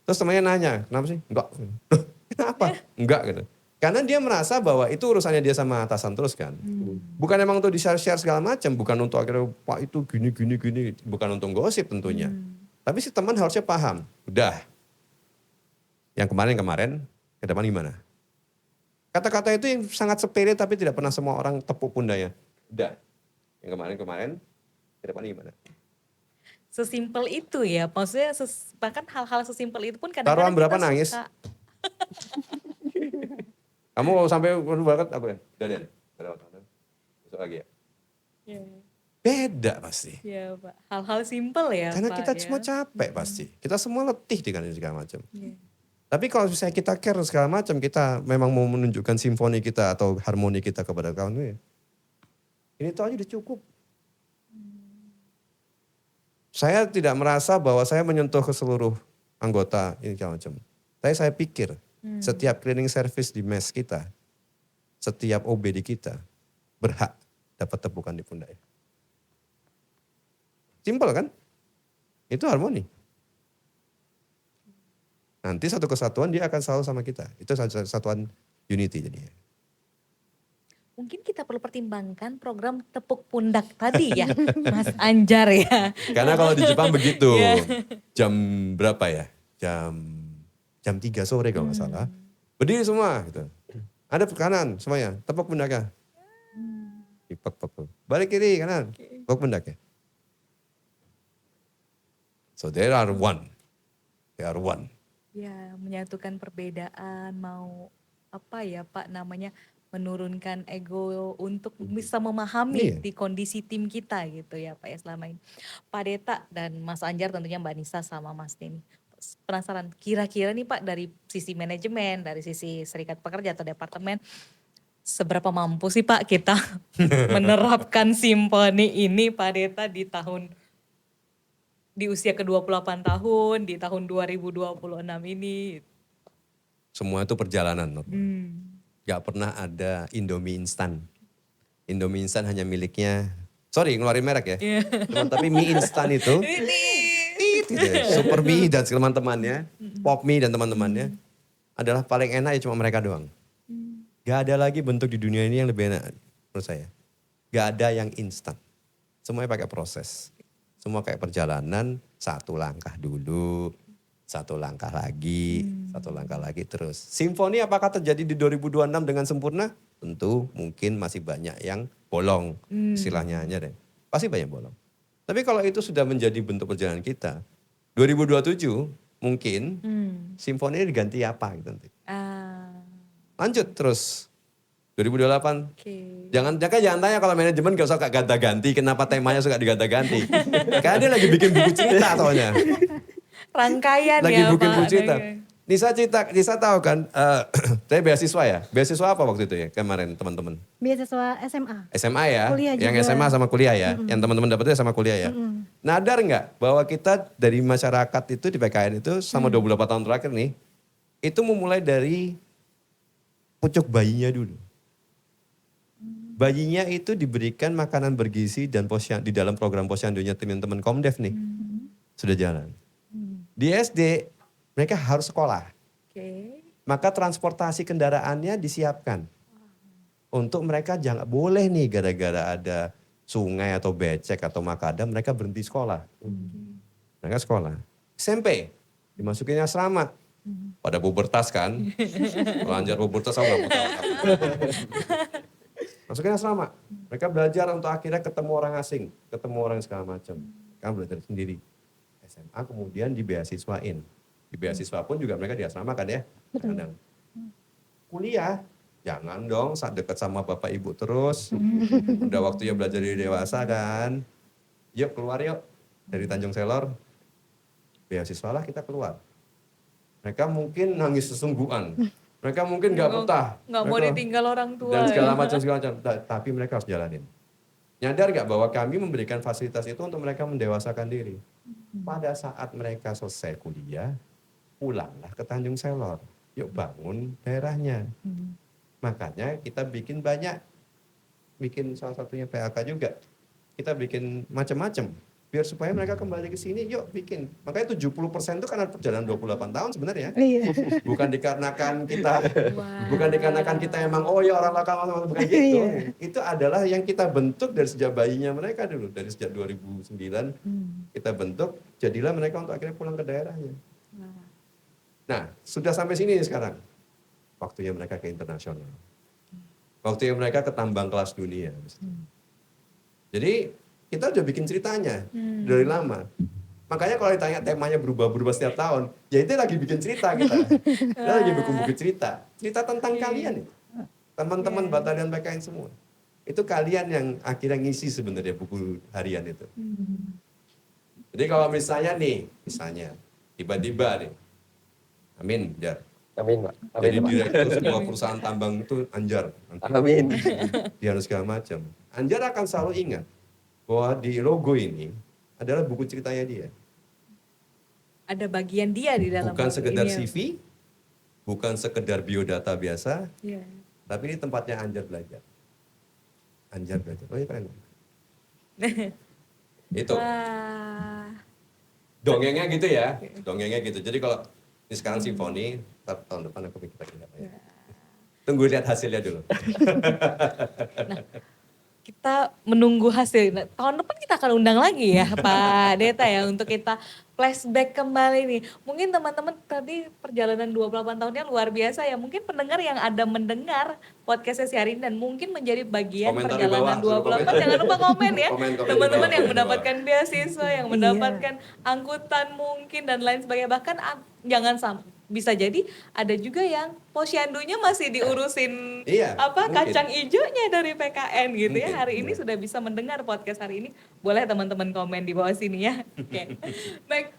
Terus temannya nanya, kenapa sih? Enggak. Kenapa? Enggak gitu. Karena dia merasa bahwa itu urusannya dia sama atasan terus kan. Bukan emang untuk di-share segala macam, bukan untuk akhirnya Pak itu gini, bukan untuk gosip tentunya. Tapi si teman harusnya paham, udah. Yang kemarin, ke depan gimana? Kata-kata itu yang sangat sepele tapi tidak pernah semua orang tepuk pundaknya. Udah. Yang kemarin, ke depan gimana? Sesimpel itu ya, maksudnya bahkan hal-hal sesimpel itu pun kadang-kadang Taruhan berapa kita nangis? suka. Kamu kalau sampai banget apa ya? Dan besok lagi ya? Beda pasti. Iya Pak, hal-hal simpel ya Karena Pak, kita ya. semua capek pasti. Kita semua letih dengan ini segala macam. Tapi kalau misalnya kita care segala macam, kita memang mau menunjukkan simfoni kita atau harmoni kita kepada kawan gue. Ini tuh aja udah cukup. Saya tidak merasa bahwa saya menyentuh ke seluruh anggota ini segala macam. Tapi saya pikir setiap cleaning service di mes kita, setiap OB di kita berhak dapat tepukan di pundaknya. Simpel kan? Itu harmoni. Nanti satu kesatuan dia akan selalu sama kita. Itu satuan unity jadinya. Mungkin kita perlu pertimbangkan program tepuk pundak tadi ya, Mas Anjar ya. Karena kalau di Jepang begitu. Iya. Jam berapa ya? Jam 3 sore kalau nggak salah. Berdiri semua gitu. Ada ke kanan semuanya, tepuk pundaknya. Tepuk. Balik kiri kanan, tepuk pundaknya. So they are one. Ya, menyatukan perbedaan, mau apa ya Pak namanya, menurunkan ego untuk bisa memahami Iya. di kondisi tim kita gitu ya Pak ya selama ini. Pak Deta dan Mas Anjar tentunya Mbak Nisa sama Mas Denny. Penasaran kira-kira nih Pak dari sisi manajemen, dari sisi serikat pekerja atau departemen, Seberapa mampu sih Pak kita menerapkan simfoni ini Pak Deta di usia ke-28 tahun, di tahun 2026 ini? Semua itu perjalanan. Nur. Gak pernah ada Indomie instan. Indomie instan hanya miliknya, sorry ngeluarin merek ya. Tapi mie instan itu, gitu ya, Super Mie dan teman-temannya, Pop Mie dan teman-temannya adalah paling enak ya cuma mereka doang. Gak ada lagi bentuk di dunia ini yang lebih enak menurut saya. Gak ada yang instan. Semuanya pakai proses. Semua kayak perjalanan, satu langkah dulu, satu langkah lagi, satu langkah lagi terus. Simfoni apakah terjadi di 2026 dengan sempurna? Tentu mungkin masih banyak yang bolong, istilahnya aja deh. Pasti banyak bolong. Tapi kalau itu sudah menjadi bentuk perjalanan kita, 2027 mungkin simfoni ini diganti apa gitu nanti. Lanjut terus 2028. Jangan tanya kalau manajemen gak usah ganta-ganti, kenapa temanya suka diganta-ganti. Karena dia lagi bikin buku cerita soalnya. Rangkaian Lagi ya bikin Pak. buku cerita. Nisa tahu kan, saya beasiswa ya. Beasiswa apa waktu itu ya kemarin teman-teman? Beasiswa SMA. SMA ya, Kuliah yang juga. SMA sama kuliah ya. Yang teman-teman dapat itu sama kuliah ya. Nadar nggak bahwa kita dari masyarakat itu di PKN itu sama 28 tahun terakhir nih, itu memulai dari pucuk bayinya dulu. Bayinya itu diberikan makanan bergizi dan di dalam program posyandonya teman-teman Komdev nih. Sudah jalan. Di SD mereka harus sekolah. Maka transportasi kendaraannya disiapkan. Untuk mereka jangan boleh nih gara-gara ada sungai atau becek atau makadam mereka berhenti sekolah. Mereka sekolah. SMP dimasukin asrama. Pada pubertas kan. Lanjut pubertas aku nggak mau tahu. Masukin asrama. Mereka belajar untuk akhirnya ketemu orang asing, ketemu orang segala macam. Kan belajar sendiri. SMA kemudian dibeasiswain. Di beasiswa pun juga mereka di asrama kan ya. Kadang. Kuliah, jangan dong saat dekat sama bapak ibu terus. Udah waktunya belajar jadi dewasa kan. Yuk keluar yuk dari Tanjung Selor. Beasiswa lah kita keluar. Mereka mungkin nangis sesungguhan. Mereka mungkin gak betah. Nggak mau ditinggal orang tua. Dan segala ya. macam. Tapi mereka harus jalanin. Nyadar gak bahwa kami memberikan fasilitas itu untuk mereka mendewasakan diri. Pada saat mereka selesai kuliah, pulanglah ke Tanjung Selor. Yuk bangun daerahnya. Makanya kita bikin salah satunya PLK juga. Kita bikin macam-macam. Biar supaya mereka kembali ke sini, yuk bikin. Makanya 70% itu karena perjalanan 28 tahun sebenarnya. Iya. Bukan dikarenakan kita emang oh ya orang lokal bukan gitu. Itu adalah yang kita bentuk dari sejak bayinya mereka dulu, dari sejak 2009 kita bentuk, jadilah mereka untuk akhirnya pulang ke daerahnya. Nah, sudah sampai sini sekarang. Waktunya mereka ke internasional. Waktunya mereka ke tambang kelas dunia. Jadi kita udah bikin ceritanya dari lama. Makanya kalau ditanya temanya berubah-berubah setiap tahun, ya itu lagi bikin cerita kita. Kita lagi bikin buku cerita. Cerita tentang kalian itu. Teman-teman batalion PKN semua. Itu kalian yang akhirnya ngisi sebenarnya buku harian itu. Jadi kalau misalnya tiba-tiba nih, Amin, Jar. Amin, Pak. Amin, Jadi Pak. direktur sebuah perusahaan tambang itu Anjar. Amin. Dia harus segala macam. Anjar akan selalu ingat bahwa di logo ini adalah buku ceritanya dia. Ada bagian dia di dalam. Bukan sekedar ini ya. CV, bukan sekedar biodata biasa, Iya. tapi ini tempatnya Anjar belajar. Anjar belajar. Oh iya keren. Itu. Wah. Dongengnya gitu ya. Dongengnya gitu. Jadi kalau ini sekarang simfoni, tahun depan aku bikin lagi apa ya. Tunggu lihat hasilnya dulu. Kita menunggu hasil. Nah, tahun depan kita akan undang lagi ya Pak Deta ya untuk kita flashback kembali nih. Mungkin teman-teman tadi perjalanan 28 tahunnya luar biasa ya. Mungkin pendengar yang ada mendengar podcastnya si Arin dan mungkin menjadi bagian Komentar di bawah, perjalanan suruh 28 komen. jangan lupa komen ya. Komen di Teman-teman bawah, yang komen di mendapatkan beasiswa, yang mendapatkan angkutan mungkin dan lain sebagainya. Bahkan bisa jadi ada juga yang posyandunya masih diurusin Iya, mungkin. kacang ijonya dari PKN gitu ya. Mungkin, Hari ini sudah bisa mendengar podcast hari ini. Boleh teman-teman komen di bawah sini ya. Oke. Baik,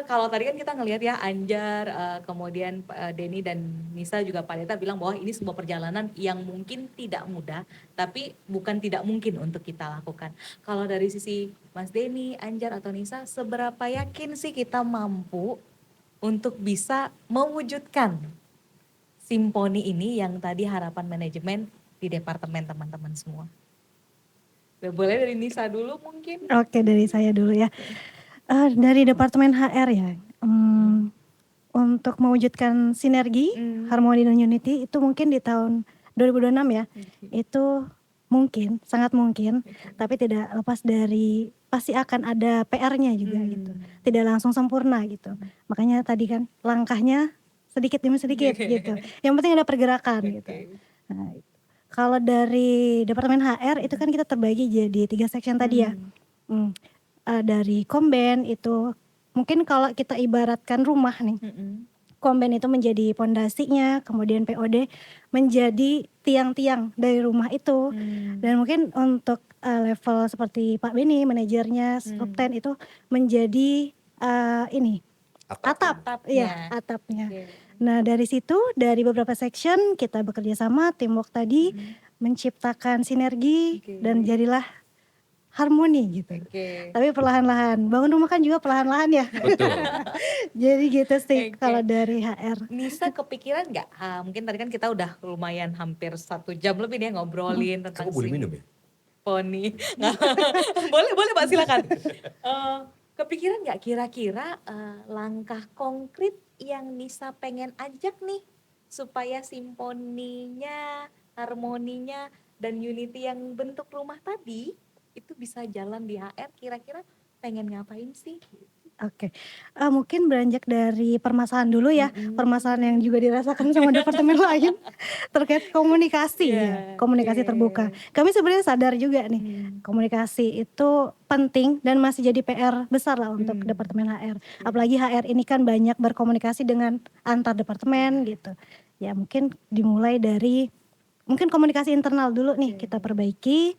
kalau tadi kan kita ngelihat ya Anjar, kemudian Denny dan Nisa juga Pak Deta bilang bahwa ini sebuah perjalanan yang mungkin tidak mudah, tapi bukan tidak mungkin untuk kita lakukan. Kalau dari sisi Mas Denny, Anjar atau Nisa, seberapa yakin sih kita mampu untuk bisa mewujudkan simponi ini yang tadi harapan manajemen di departemen teman-teman semua? Boleh dari Nisa dulu mungkin? Oke, dari saya dulu ya. Dari Departemen HR ya, untuk mewujudkan sinergi, harmoni dan unity itu mungkin di tahun 2026 ya, itu mungkin, sangat mungkin, tapi tidak lepas dari pasti akan ada PR-nya juga gitu, tidak langsung sempurna gitu. Makanya tadi kan langkahnya sedikit demi sedikit gitu, yang penting ada pergerakan gitu. Nah, kalau dari Departemen HR itu kan kita terbagi jadi 3 section tadi ya. Dari Komben itu mungkin kalau kita ibaratkan rumah nih, Komben itu menjadi pondasinya, kemudian POD menjadi tiang-tiang dari rumah itu. Dan mungkin untuk level seperti Pak Beni, manajernya, Subten itu menjadi ini atap, iya atapnya. Nah dari situ, dari beberapa section kita bekerja sama, teamwork tadi, menciptakan sinergi dan jadilah harmoni gitu. Tapi perlahan-lahan, bangun rumah kan juga perlahan-lahan ya. Betul. Jadi gitu sih kalau dari HR. Nisa kepikiran nggak? Mungkin tadi kan kita udah lumayan hampir 1 jam lebih nih ngobrolin tentang Kamu boleh minum ya? simponi. boleh Pak, silakan. Kepikiran nggak kira-kira langkah konkret yang Nisa pengen ajak nih supaya simponinya, harmoninya, dan unity yang bentuk rumah tadi itu bisa jalan di HR, kira-kira pengen ngapain sih? Oke, mungkin beranjak dari permasalahan dulu ya, permasalahan yang juga dirasakan sama departemen lain terkait komunikasi ya, komunikasi terbuka. Kami sebenarnya sadar juga nih, komunikasi itu penting dan masih jadi PR besar lah untuk departemen HR. Apalagi HR ini kan banyak berkomunikasi dengan antar departemen gitu. Ya mungkin dimulai dari mungkin komunikasi internal dulu nih kita perbaiki.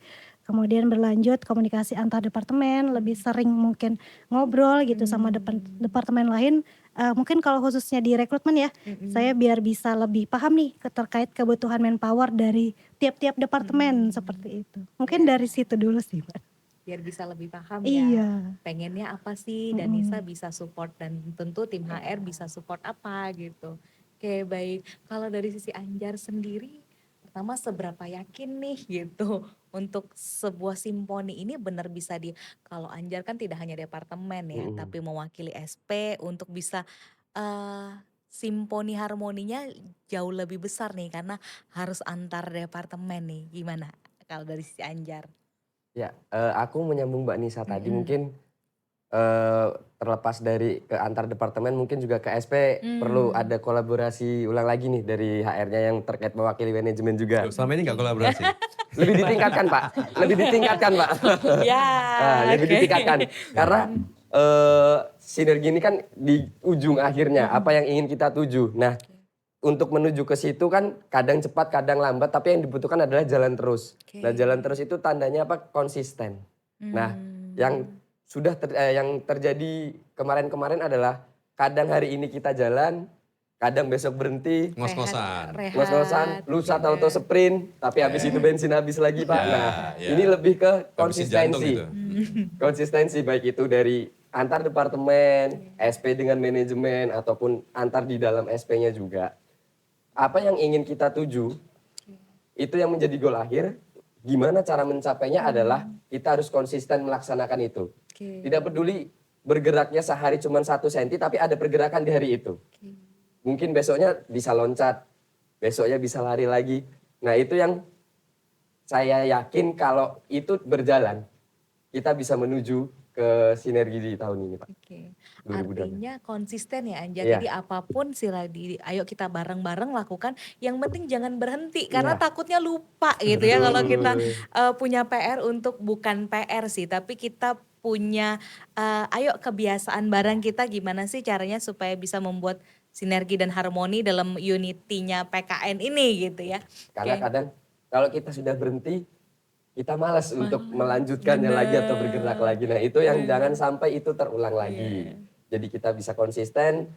Kemudian berlanjut komunikasi antar departemen, lebih sering mungkin ngobrol gitu sama departemen lain. Mungkin kalau khususnya di rekrutmen ya, saya biar bisa lebih paham nih terkait kebutuhan manpower dari tiap-tiap departemen seperti itu. Mungkin dari situ dulu sih, Mbak. Biar bisa lebih paham Iya. pengennya apa sih, dan Nisa bisa support, dan tentu tim HR bisa support apa gitu. Oke, baik. Kalau dari sisi Anjar sendiri, pertama seberapa yakin nih gitu untuk sebuah simponi ini benar bisa kalau Anjar kan tidak hanya departemen ya, tapi mewakili SP untuk bisa simponi harmoninya jauh lebih besar nih karena harus antar departemen nih. Gimana kalau dari sisi Anjar? Ya, aku menyambung Mbak Nisa tadi mungkin terlepas dari ke antar departemen mungkin juga ke SP perlu ada kolaborasi ulang lagi nih dari HR-nya yang terkait mewakili manajemen juga. Selama ini nggak kolaborasi? Lebih ditingkatkan Pak, lebih ditingkatkan Pak. Lebih ditingkatkan karena sinergi ini kan di ujung akhirnya apa yang ingin kita tuju. Nah, untuk menuju ke situ kan kadang cepat kadang lambat, tapi yang dibutuhkan adalah jalan terus. Nah, jalan terus itu tandanya apa? Konsisten. Nah, yang yang terjadi kemarin-kemarin adalah kadang hari ini kita jalan, kadang besok berhenti, ngos-ngosan, lusa tahu-tahu sprint, tapi habis itu bensin habis lagi Pak. Nah, ini lebih ke konsistensi. Konsistensi baik itu dari antar departemen, SP dengan manajemen, ataupun antar di dalam SP-nya juga. Apa yang ingin kita tuju, itu yang menjadi goal akhir. Gimana cara mencapainya adalah kita harus konsisten melaksanakan itu. Tidak peduli bergeraknya sehari cuma 1 senti, tapi ada pergerakan di hari itu. Mungkin besoknya bisa loncat, besoknya bisa lari lagi. Nah itu yang saya yakin kalau itu berjalan, kita bisa menuju ke sinergi di tahun ini Pak. Artinya konsisten ya Anjar. Jadi apapun ayo kita bareng-bareng lakukan. Yang penting jangan berhenti karena takutnya lupa gitu ya kalau kita punya PR untuk bukan PR sih, tapi kita punya ayo kebiasaan bareng kita gimana sih caranya supaya bisa membuat sinergi dan harmoni dalam unity-nya PKN ini gitu ya. Karena Oke. kadang kalau kita sudah berhenti, kita malas untuk melanjutkannya lagi atau bergerak lagi. Nah itu yang jangan sampai itu terulang lagi. Jadi kita bisa konsisten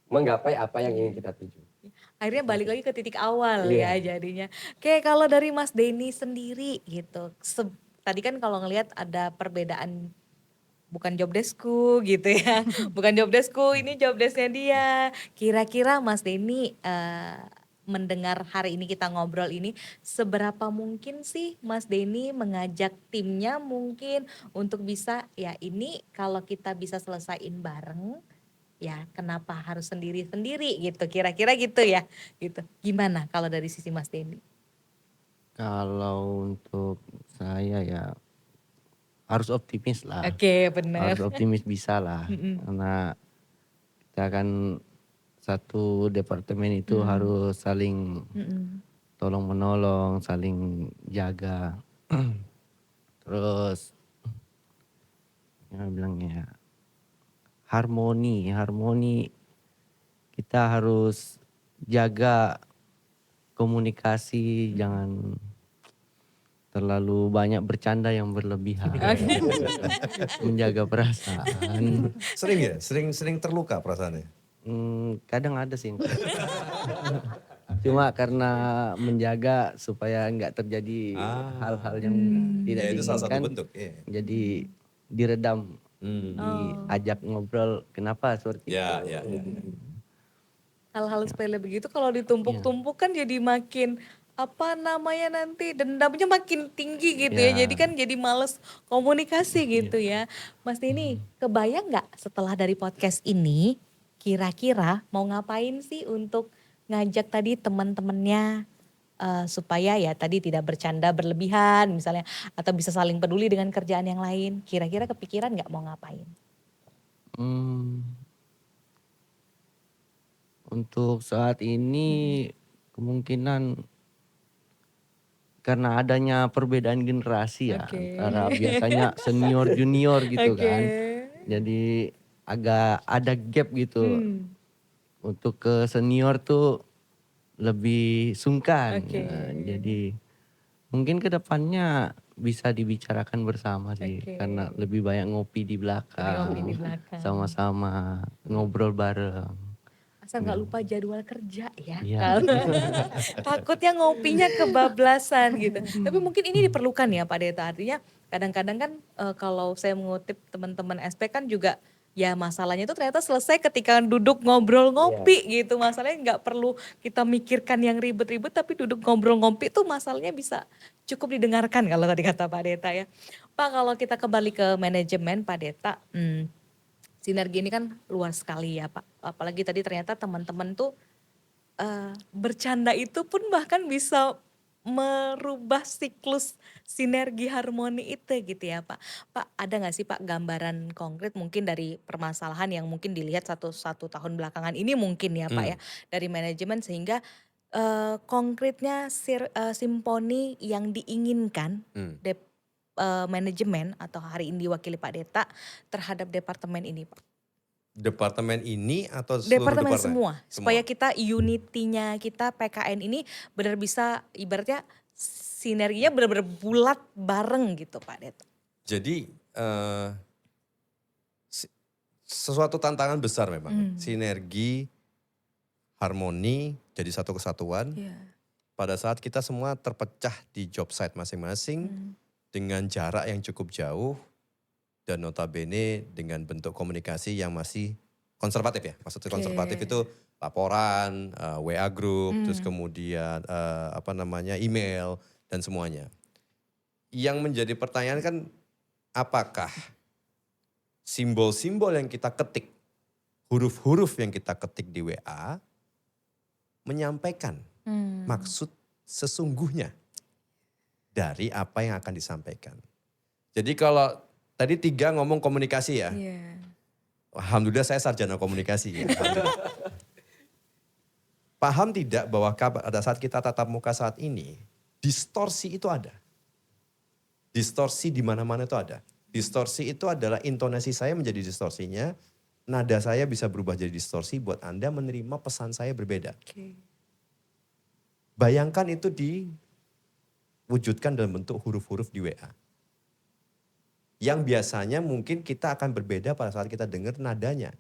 menggapai apa yang ingin kita tuju. Akhirnya balik lagi ke titik awal Iya. ya jadinya. Oke, kalau dari Mas Denny sendiri gitu. Tadi kan kalau ngelihat ada perbedaan bukan job deskku gitu ya. Bukan job deskku, ini job desknya dia. Kira-kira Mas Denny mendengar hari ini kita ngobrol ini, seberapa mungkin sih Mas Denny mengajak timnya mungkin untuk bisa ya ini kalau kita bisa selesaiin bareng, ya kenapa harus sendiri-sendiri gitu, kira-kira gitu ya gitu. Gimana kalau dari sisi Mas Denny? Kalau untuk saya ya harus optimis lah. Oke, benar. Harus optimis bisa lah. Mm-mm. Karena kita kan satu departemen itu harus saling Mm-mm. tolong menolong, saling jaga. Terus ya bilangnya harmoni kita harus jaga komunikasi, jangan terlalu banyak bercanda yang berlebihan. Menjaga perasaan. Sering ya? Sering terluka perasaannya? Kadang ada sih. Cuma karena menjaga supaya nggak terjadi hal-hal yang tidak Ya itu salah satu diinginkan, bentuk. Iya. jadi diredam, Hmm. diajak ngobrol. Kenapa seperti Ya, itu? ya, ya. Hal-hal sepele begitu kalau ditumpuk-tumpuk kan jadi makin apa namanya nanti dendamnya makin tinggi gitu ya. Ya. Jadi kan jadi males komunikasi gitu ya. Mas Denny, kebayang nggak setelah dari podcast ini kira-kira mau ngapain sih untuk ngajak tadi teman-temannya supaya ya tadi tidak bercanda berlebihan misalnya atau bisa saling peduli dengan kerjaan yang lain. Kira-kira kepikiran nggak mau ngapain? Hmm, Untuk saat ini kemungkinan karena adanya perbedaan generasi ya Oke. antara biasanya senior junior gitu Oke. kan. Jadi agak ada gap gitu. Untuk ke senior tuh lebih sungkan. Oke. Nah, jadi mungkin ke depannya bisa dibicarakan bersama sih Oke. karena lebih banyak ngopi di belakang. Ngopi di belakang. Sama-sama ngobrol bareng. Asal nggak lupa jadwal kerja ya. Iya. Kalau takutnya ngopinya kebablasan gitu. Tapi mungkin ini diperlukan ya Pak Deta. Artinya kadang-kadang kan kalau saya mengutip teman-teman SP kan juga ya masalahnya itu ternyata selesai ketika duduk ngobrol ngopi gitu. Masalahnya nggak perlu kita mikirkan yang ribet-ribet tapi duduk ngobrol ngopi tuh masalahnya bisa cukup didengarkan kalau tadi kata Pak Deta ya. Pak kalau kita kembali ke manajemen Pak Deta, sinergi ini kan luas sekali ya Pak. Apalagi tadi ternyata teman-teman tuh bercanda itu pun bahkan bisa merubah siklus sinergi harmoni itu gitu ya Pak. Pak ada nggak sih Pak gambaran konkret mungkin dari permasalahan yang mungkin dilihat satu tahun belakangan ini mungkin ya Pak ya dari manajemen sehingga konkretnya simponi yang diinginkan manajemen atau hari ini diwakili Pak Deta terhadap departemen ini Pak? Departemen ini atau seluruh Departemen departemen? semua, supaya kita unity-nya kita PKN ini benar bisa ibaratnya sinerginya benar-benar bulat bareng gitu Pak Deta. Jadi sesuatu tantangan besar memang. Sinergi, harmoni, jadi satu kesatuan. Pada saat kita semua terpecah di job site masing-masing dengan jarak yang cukup jauh dan notabene dengan bentuk komunikasi yang masih konservatif ya. Maksudnya konservatif itu laporan, WA group, terus kemudian email dan semuanya. Yang menjadi pertanyaan kan apakah simbol-simbol yang kita ketik, huruf-huruf yang kita ketik di WA menyampaikan maksud sesungguhnya dari apa yang akan disampaikan. Jadi kalau tadi 3 ngomong komunikasi ya. Alhamdulillah saya sarjana komunikasi ya. Paham tidak bahwa pada saat kita tatap muka saat ini, distorsi itu ada. Distorsi di mana-mana itu ada. Distorsi itu adalah intonasi saya menjadi distorsinya, nada saya bisa berubah jadi distorsi buat Anda menerima pesan saya berbeda. Bayangkan itu diwujudkan dalam bentuk huruf-huruf di WA. Yang biasanya mungkin kita akan berbeda pada saat kita dengar nadanya.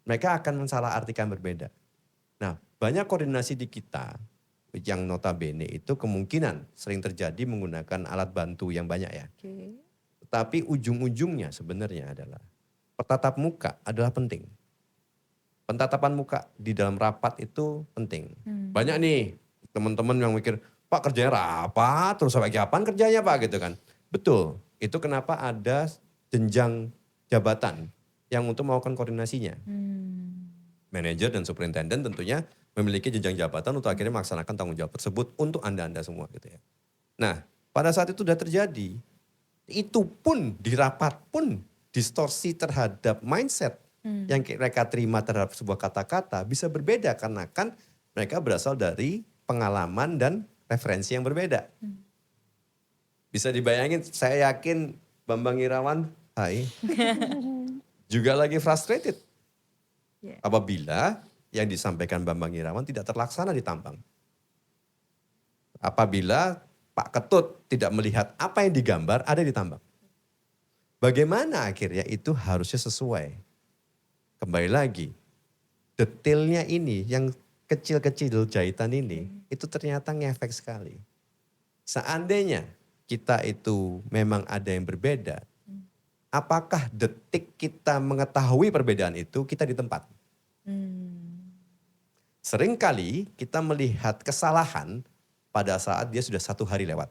Mereka akan mensalahartikan berbeda. Nah, banyak koordinasi di kita yang notabene itu kemungkinan sering terjadi menggunakan alat bantu yang banyak ya. Tapi ujung-ujungnya sebenarnya adalah tatap muka adalah penting. Pentatapan muka di dalam rapat itu penting. Banyak nih teman-teman yang mikir, Pak kerjanya rapat, terus sampai kapan kerjanya Pak gitu kan. Betul, itu kenapa ada jenjang jabatan yang untuk melakukan koordinasinya. Manajer dan superintenden tentunya memiliki jenjang jabatan untuk akhirnya melaksanakan tanggung jawab tersebut untuk Anda semua gitu ya. Nah, pada saat itu sudah terjadi, itu pun di rapat pun distorsi terhadap mindset yang mereka terima terhadap sebuah kata-kata bisa berbeda karena kan mereka berasal dari pengalaman dan referensi yang berbeda. Bisa dibayangin, saya yakin Bambang Irawan, hai, juga lagi frustrated. Apabila yang disampaikan Bambang Irawan tidak terlaksana di Tampang. Apabila Pak Ketut tidak melihat apa yang digambar ada di Tampang. Bagaimana akhirnya itu harusnya sesuai. Kembali lagi, detailnya ini yang kecil-kecil jahitan ini itu ternyata ngefek sekali. Seandainya kita itu memang ada yang berbeda, apakah detik kita mengetahui perbedaan itu kita di tempat? Seringkali kita melihat kesalahan pada saat dia sudah 1 hari lewat.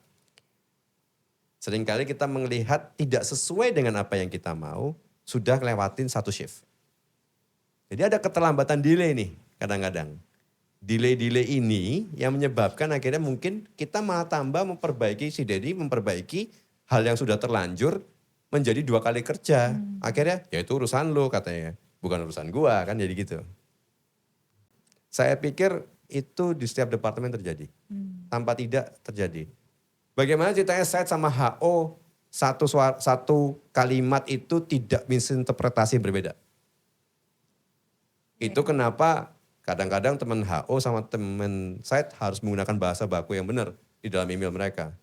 Seringkali kita melihat tidak sesuai dengan apa yang kita mau, sudah lewatin 1 shift. Jadi ada keterlambatan delay nih kadang-kadang. Delay-delay ini yang menyebabkan akhirnya mungkin kita malah tambah memperbaiki, si Dedi memperbaiki hal yang sudah terlanjur menjadi 2 kali kerja. Akhirnya ya itu urusan lo katanya, bukan urusan gua kan jadi gitu. Saya pikir itu di setiap departemen terjadi. Tanpa tidak terjadi. Bagaimana ceritanya saya sama HO satu kalimat itu tidak misinterpretasi berbeda. Itu kenapa kadang-kadang teman HO sama teman saya harus menggunakan bahasa baku yang benar di dalam email mereka.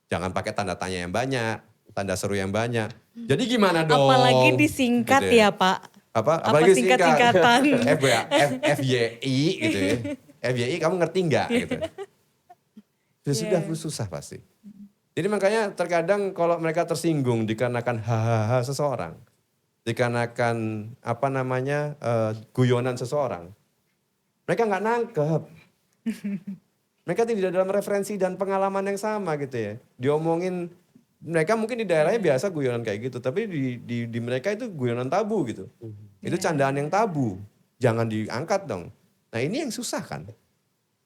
Jangan pakai tanda tanya yang banyak, tanda seru yang banyak. Jadi gimana dong? Apalagi disingkat Gitu ya Pak. Apalagi singkat-singkatan. FYI gitu ya. FYI kamu ngerti nggak gitu. Sudah susah pasti. Jadi makanya terkadang kalau mereka tersinggung dikarenakan hahaha seseorang, dikarenakan guyonan seseorang, mereka nggak nangkep. Mereka tidak dalam referensi dan pengalaman yang sama gitu ya. Diomongin, mereka mungkin di daerahnya biasa guyonan kayak gitu, tapi di mereka itu guyonan tabu gitu. Itu candaan yang tabu, jangan diangkat dong. Nah ini yang susah kan,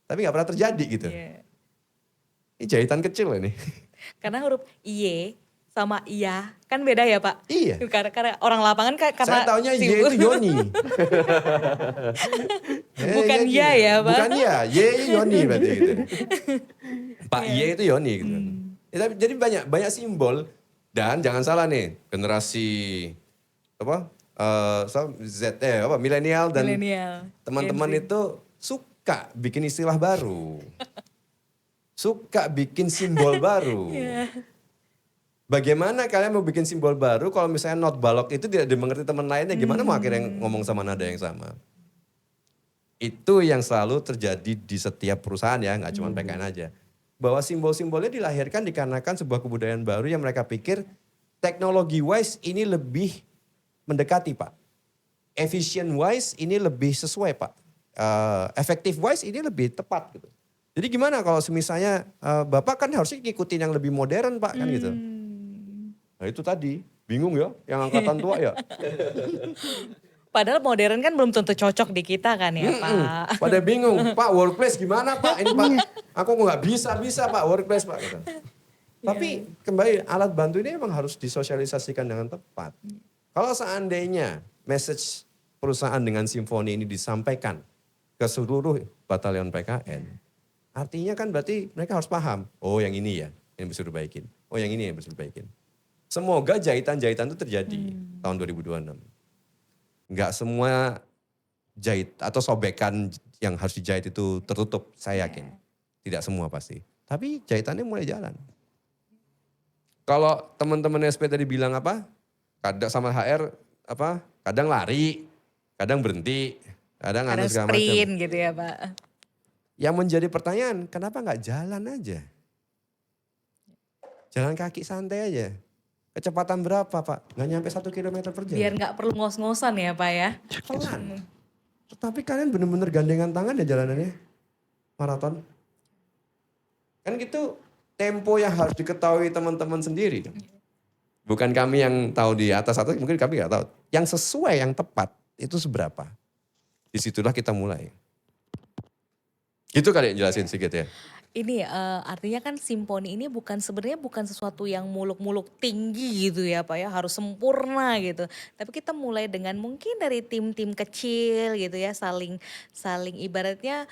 tapi nggak pernah terjadi gitu. Ini jahitan kecil ini. Karena huruf iye sama iya kan beda ya Pak? Iya. Karena orang lapangan karena Saya taunya Y itu Yoni. Bukan ya ya Pak? Bukan ya, Y Yoni berarti gitu. Pak Y itu Yoni gitu. Ya, jadi banyak simbol dan jangan salah nih generasi milenial dan teman-teman itu suka bikin istilah baru. Suka bikin simbol baru. Bagaimana kalian mau bikin simbol baru kalau misalnya not balok itu tidak dimengerti teman lainnya, gimana mau akhirnya ngomong sama nada yang sama? Itu yang selalu terjadi di setiap perusahaan ya, nggak cuma PKN aja. Bahwa simbol-simbolnya dilahirkan dikarenakan sebuah kebudayaan baru yang mereka pikir teknologi wise ini lebih mendekati Pak. Efficient wise ini lebih sesuai Pak. Effective wise ini lebih tepat gitu. Jadi gimana kalau misalnya Bapak kan harusnya ngikutin yang lebih modern Pak kan gitu. Nah itu tadi, bingung ya yang angkatan tua ya. Padahal modern kan belum tentu cocok di kita kan ya Pak. Pada bingung, Pak workplace gimana Pak? Ini Pak, aku nggak bisa Pak workplace Pak. Gitu. Tapi kembali alat bantu ini memang harus disosialisasikan dengan tepat. Kalau seandainya message perusahaan dengan simfoni ini disampaikan ke seluruh batalion PKN, artinya kan berarti mereka harus paham, oh yang ini ya yang bisa diperbaikin, oh yang ini yang bisa diperbaikin. Semoga jahitan-jahitan itu terjadi tahun 2026. Nggak semua jahit atau sobekan yang harus dijahit itu tertutup, saya yakin. Tidak semua pasti. Tapi jahitannya mulai jalan. Kalau teman-teman SP tadi bilang apa? Kadang sama HR apa? Kadang lari, kadang berhenti, kadang Ada segala macam. sprint gitu ya Pak. Yang menjadi pertanyaan, kenapa nggak jalan aja? Jalan kaki santai aja. Kecepatan berapa Pak? Nggak nyampe 1 km per jam. Biar nggak perlu ngos-ngosan ya Pak ya. Pelan. Tetapi kalian bener-bener gandengan tangan ya jalanannya. Maraton. Kan gitu tempo yang harus diketahui teman-teman sendiri. Bukan kami yang tahu di atas atau mungkin kami nggak tahu. Yang sesuai, yang tepat itu seberapa. Disitulah kita mulai. Itu kali yang jelasin sedikit ya. Ini artinya kan simponi ini sebenarnya bukan sesuatu yang muluk-muluk tinggi gitu ya Pak ya, harus sempurna gitu. Tapi kita mulai dengan mungkin dari tim-tim kecil gitu ya, saling ibaratnya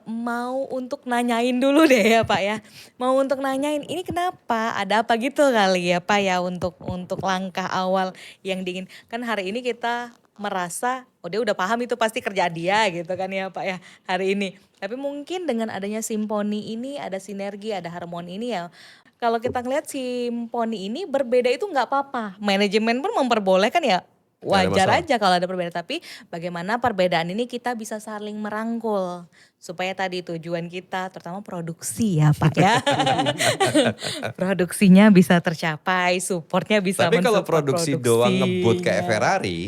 mau untuk nanyain dulu deh ya Pak ya. Mau untuk nanyain ini kenapa, ada apa gitu kali ya Pak ya untuk langkah awal yang diingin. Kan hari ini kita merasa oh dia udah paham itu pasti kerjaan dia gitu kan ya Pak ya hari ini. Tapi mungkin dengan adanya simponi ini ada sinergi, ada harmoni ini ya. Kalau kita ngelihat simponi ini berbeda itu nggak apa-apa. Manajemen pun memperbolehkan ya wajar masalah. aja kalau ada perbedaan. Tapi bagaimana perbedaan ini kita bisa saling merangkul. Supaya tadi tujuan kita terutama produksi ya Pak ya. Produksinya bisa tercapai, supportnya bisa Tapi kalau mensupport produksi doang ngebut kayak produksinya. Ferrari,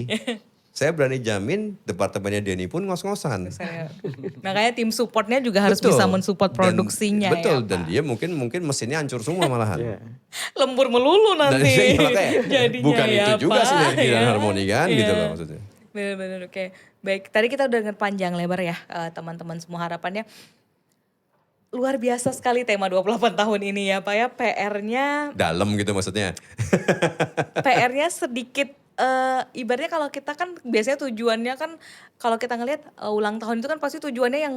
saya berani jamin departemennya Denny pun ngos-ngosan. Makanya tim supportnya juga harus Betul. bisa mensupport Dan- produksinya betul, ya dan Pak. dia mungkin mesinnya hancur semua malahan. Iya. Lembur melulu Dan nanti iya, makanya jadinya bukan ya itu juga Pak. sinergi dan Ya. harmoni kan gitu Iya. loh maksudnya. Benar-benar oke. Baik, tadi kita udah dengar panjang lebar ya teman-teman semua, harapannya luar biasa sekali tema 28 tahun ini ya Pak ya. Dalam gitu maksudnya. PR-nya sedikit ibaratnya kalau kita kan biasanya tujuannya kan kalau kita ngelihat ulang tahun itu kan pasti tujuannya yang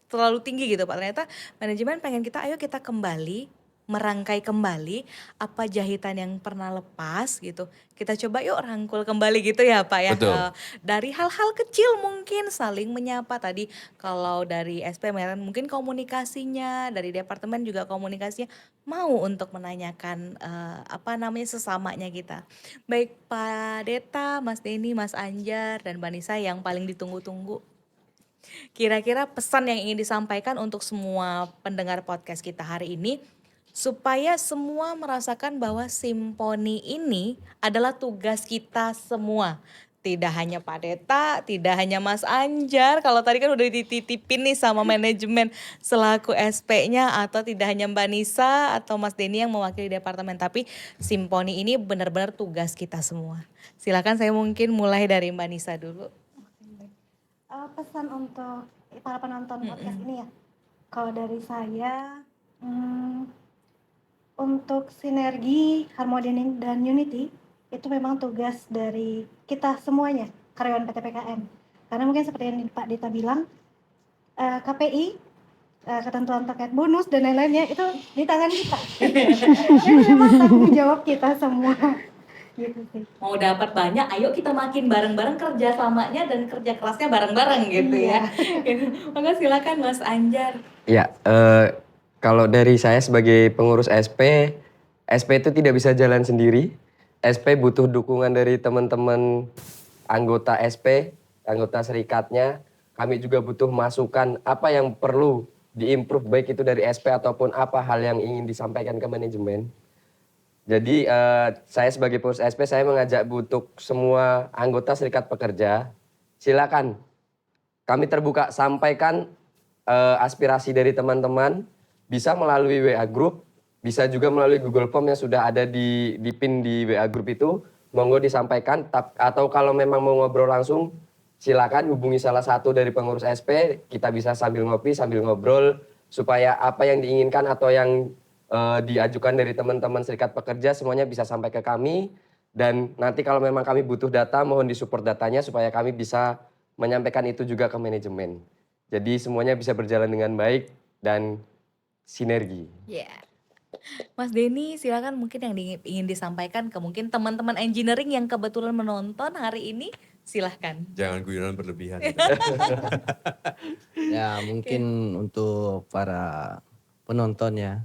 terlalu tinggi gitu Pak. Ternyata manajemen pengen kita ayo kita kembali merangkai kembali apa jahitan yang pernah lepas gitu. Kita coba yuk rangkul kembali gitu ya Pak ya. Betul. Dari hal-hal kecil mungkin saling menyapa tadi kalau dari SP Meren mungkin komunikasinya, dari departemen juga komunikasinya mau untuk menanyakan sesamanya kita. Baik Pak Deta, Mas Denny, Mas Anjar dan Mbak Nisa yang paling ditunggu-tunggu. Kira-kira pesan yang ingin disampaikan untuk semua pendengar podcast kita hari ini supaya semua merasakan bahwa simponi ini adalah tugas kita semua. Tidak hanya Pak Deta, tidak hanya Mas Anjar, kalau tadi kan udah dititipin nih sama manajemen selaku SP-nya, atau tidak hanya Mbak Nisa atau Mas Denny yang mewakili departemen, tapi simponi ini benar-benar tugas kita semua. Silakan saya mungkin mulai dari Mbak Nisa dulu. Pesan untuk para penonton podcast ini ya. Kalau dari saya, untuk sinergi, harmoni dan unity itu memang tugas dari kita semuanya, karyawan PT PKN. Karena mungkin seperti yang Pak Dita bilang, KPI, ketentuan terkait bonus dan lain-lainnya itu di tangan kita. Jadi memang tanggung jawab kita semua. Gitu sih. Mau dapat banyak, ayo kita makin bareng-bareng kerja samanya dan kerja kerasnya bareng-bareng gitu ya. Maka silakan Mas Anjar. Ya, kalau dari saya sebagai pengurus SP itu tidak bisa jalan sendiri. SP butuh dukungan dari teman-teman anggota SP, anggota serikatnya. Kami juga butuh masukan apa yang perlu diimprove baik itu dari SP ataupun apa hal yang ingin disampaikan ke manajemen. Jadi saya sebagai pengurus SP saya mengajak untuk semua anggota serikat pekerja, silakan kami terbuka sampaikan aspirasi dari teman-teman, bisa melalui WA Group, bisa juga melalui Google Form yang sudah ada di pin di WA Group itu, monggo disampaikan, atau kalau memang mau ngobrol langsung, silakan hubungi salah satu dari pengurus SP, kita bisa sambil ngopi, sambil ngobrol, supaya apa yang diinginkan atau yang diajukan dari teman-teman serikat pekerja semuanya bisa sampai ke kami, dan nanti kalau memang kami butuh data, mohon disupport datanya supaya kami bisa menyampaikan itu juga ke manajemen. Jadi semuanya bisa berjalan dengan baik dan sinergi. Ya. Mas Denny silakan mungkin yang ingin disampaikan ke mungkin teman-teman engineering yang kebetulan menonton hari ini, silahkan. Jangan guyonan berlebihan. Gitu. Ya mungkin untuk para penonton ya,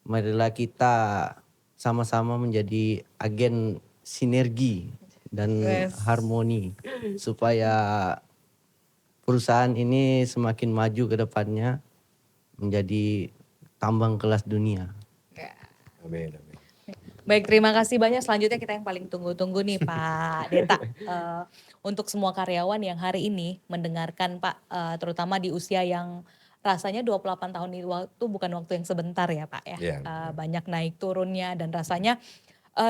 marilah kita sama-sama menjadi agen sinergi dan Yes. harmoni supaya perusahaan ini semakin maju ke depannya menjadi tambang kelas dunia. Amin, amin. Baik, terima kasih banyak. Selanjutnya kita yang paling tunggu-tunggu nih Pak Deta. Untuk semua karyawan yang hari ini mendengarkan Pak, terutama di usia yang rasanya 28 tahun itu bukan waktu yang sebentar ya Pak ya. Iya. Banyak naik turunnya dan rasanya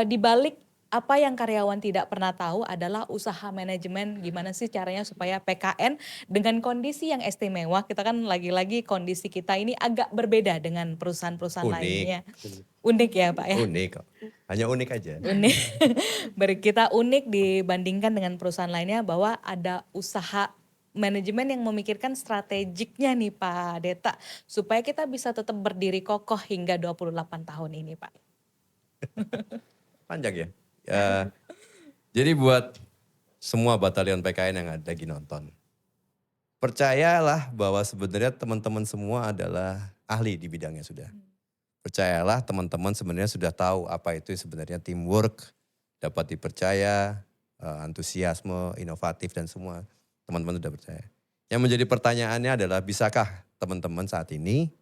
di balik apa yang karyawan tidak pernah tahu adalah usaha manajemen gimana sih caranya supaya PKN dengan kondisi yang istimewa. Kita kan lagi-lagi kondisi kita ini agak berbeda dengan perusahaan-perusahaan Unik. lainnya. Unik ya Pak ya. Unik kok. Hanya unik aja. Unik. Kita unik dibandingkan dengan perusahaan lainnya bahwa ada usaha manajemen yang memikirkan strategiknya nih Pak Deta supaya kita bisa tetap berdiri kokoh hingga 28 tahun ini Pak. Panjang ya. Jadi buat semua batalion PKN yang ada lagi nonton. Percayalah bahwa sebenarnya teman-teman semua adalah ahli di bidangnya sudah. Percayalah teman-teman sebenarnya sudah tahu apa itu sebenarnya teamwork, dapat dipercaya, antusiasme, inovatif dan semua teman-teman sudah percaya. Yang menjadi pertanyaannya adalah bisakah teman-teman saat ini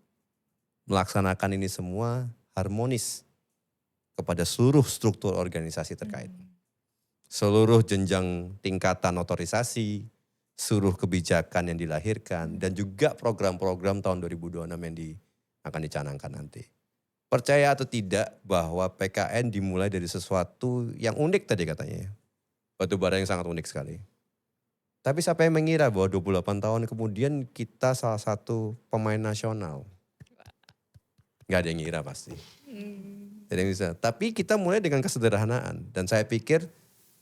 melaksanakan ini semua harmonis kepada seluruh struktur organisasi terkait. Seluruh jenjang tingkatan otorisasi, seluruh kebijakan yang dilahirkan, dan juga program-program tahun 2026 yang akan dicanangkan nanti. Percaya atau tidak bahwa PKN dimulai dari sesuatu yang unik tadi katanya. Batu bara yang sangat unik sekali. Tapi siapa yang mengira bahwa 28 tahun kemudian kita salah satu pemain nasional? Gak ada yang ngira pasti. Tidak bisa. Tapi kita mulai dengan kesederhanaan. Dan saya pikir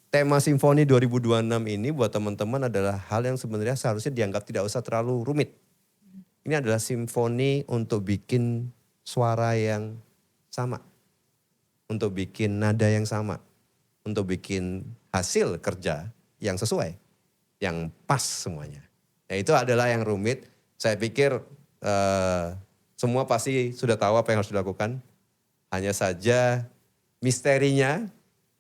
tema Simfoni 2026 ini buat teman-teman adalah hal yang sebenarnya seharusnya dianggap tidak usah terlalu rumit. Ini adalah simfoni untuk bikin suara yang sama. Untuk bikin nada yang sama. Untuk bikin hasil kerja yang sesuai. Yang pas semuanya. Nah itu adalah yang rumit. Saya pikir semua pasti sudah tahu apa yang harus dilakukan. Hanya saja misterinya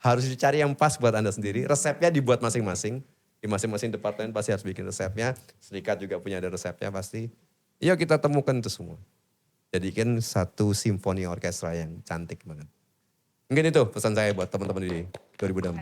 harus dicari yang pas buat Anda sendiri. Resepnya dibuat masing-masing. Di masing-masing departemen pasti harus bikin resepnya. Serikat juga punya ada resepnya pasti. Yuk kita temukan itu semua. Jadikan satu simfoni orkestra yang cantik banget. Mungkin itu pesan saya buat teman-teman di 2006.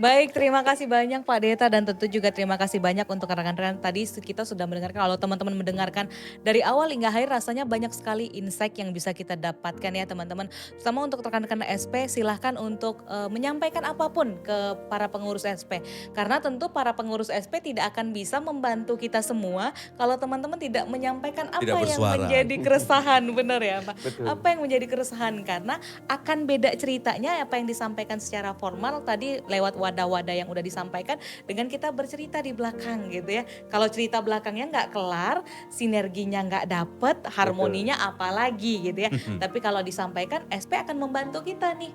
Baik, terima kasih banyak Pak Deta dan tentu juga terima kasih banyak untuk rekan-rekan tadi kita sudah mendengarkan. Kalau teman-teman mendengarkan dari awal hingga akhir rasanya banyak sekali insight yang bisa kita dapatkan ya teman-teman. Terutama untuk rekan-rekan SP silahkan untuk menyampaikan apapun ke para pengurus SP. Karena tentu para pengurus SP tidak akan bisa membantu kita semua kalau teman-teman tidak menyampaikan apa Tidak yang bersuara. menjadi keresahan, benar ya Pak? Betul. Apa yang menjadi keresahan karena akan beda ceritanya apa yang disampaikan secara formal tadi lewat wadah-wadah yang udah disampaikan dengan kita bercerita di belakang gitu ya. Kalau cerita belakangnya nggak kelar, sinerginya nggak dapet, harmoninya apalagi gitu ya. Tapi kalau disampaikan SP akan membantu kita nih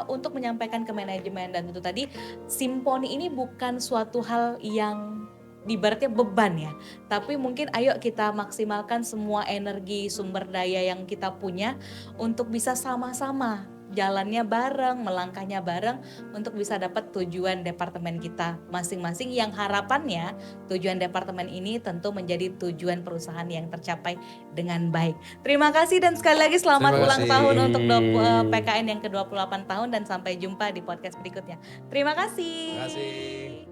untuk menyampaikan ke manajemen dan tentu tadi simponi ini bukan suatu hal yang ibaratnya beban ya. Tapi mungkin ayo kita maksimalkan semua energi sumber daya yang kita punya untuk bisa sama-sama jalannya bareng, melangkahnya bareng untuk bisa dapat tujuan departemen kita masing-masing yang harapannya tujuan departemen ini tentu menjadi tujuan perusahaan yang tercapai dengan baik. Terima kasih dan sekali lagi selamat Terima ulang kasih. tahun untuk PKN yang ke-28 tahun dan sampai jumpa di podcast berikutnya. Terima kasih. Terima kasih.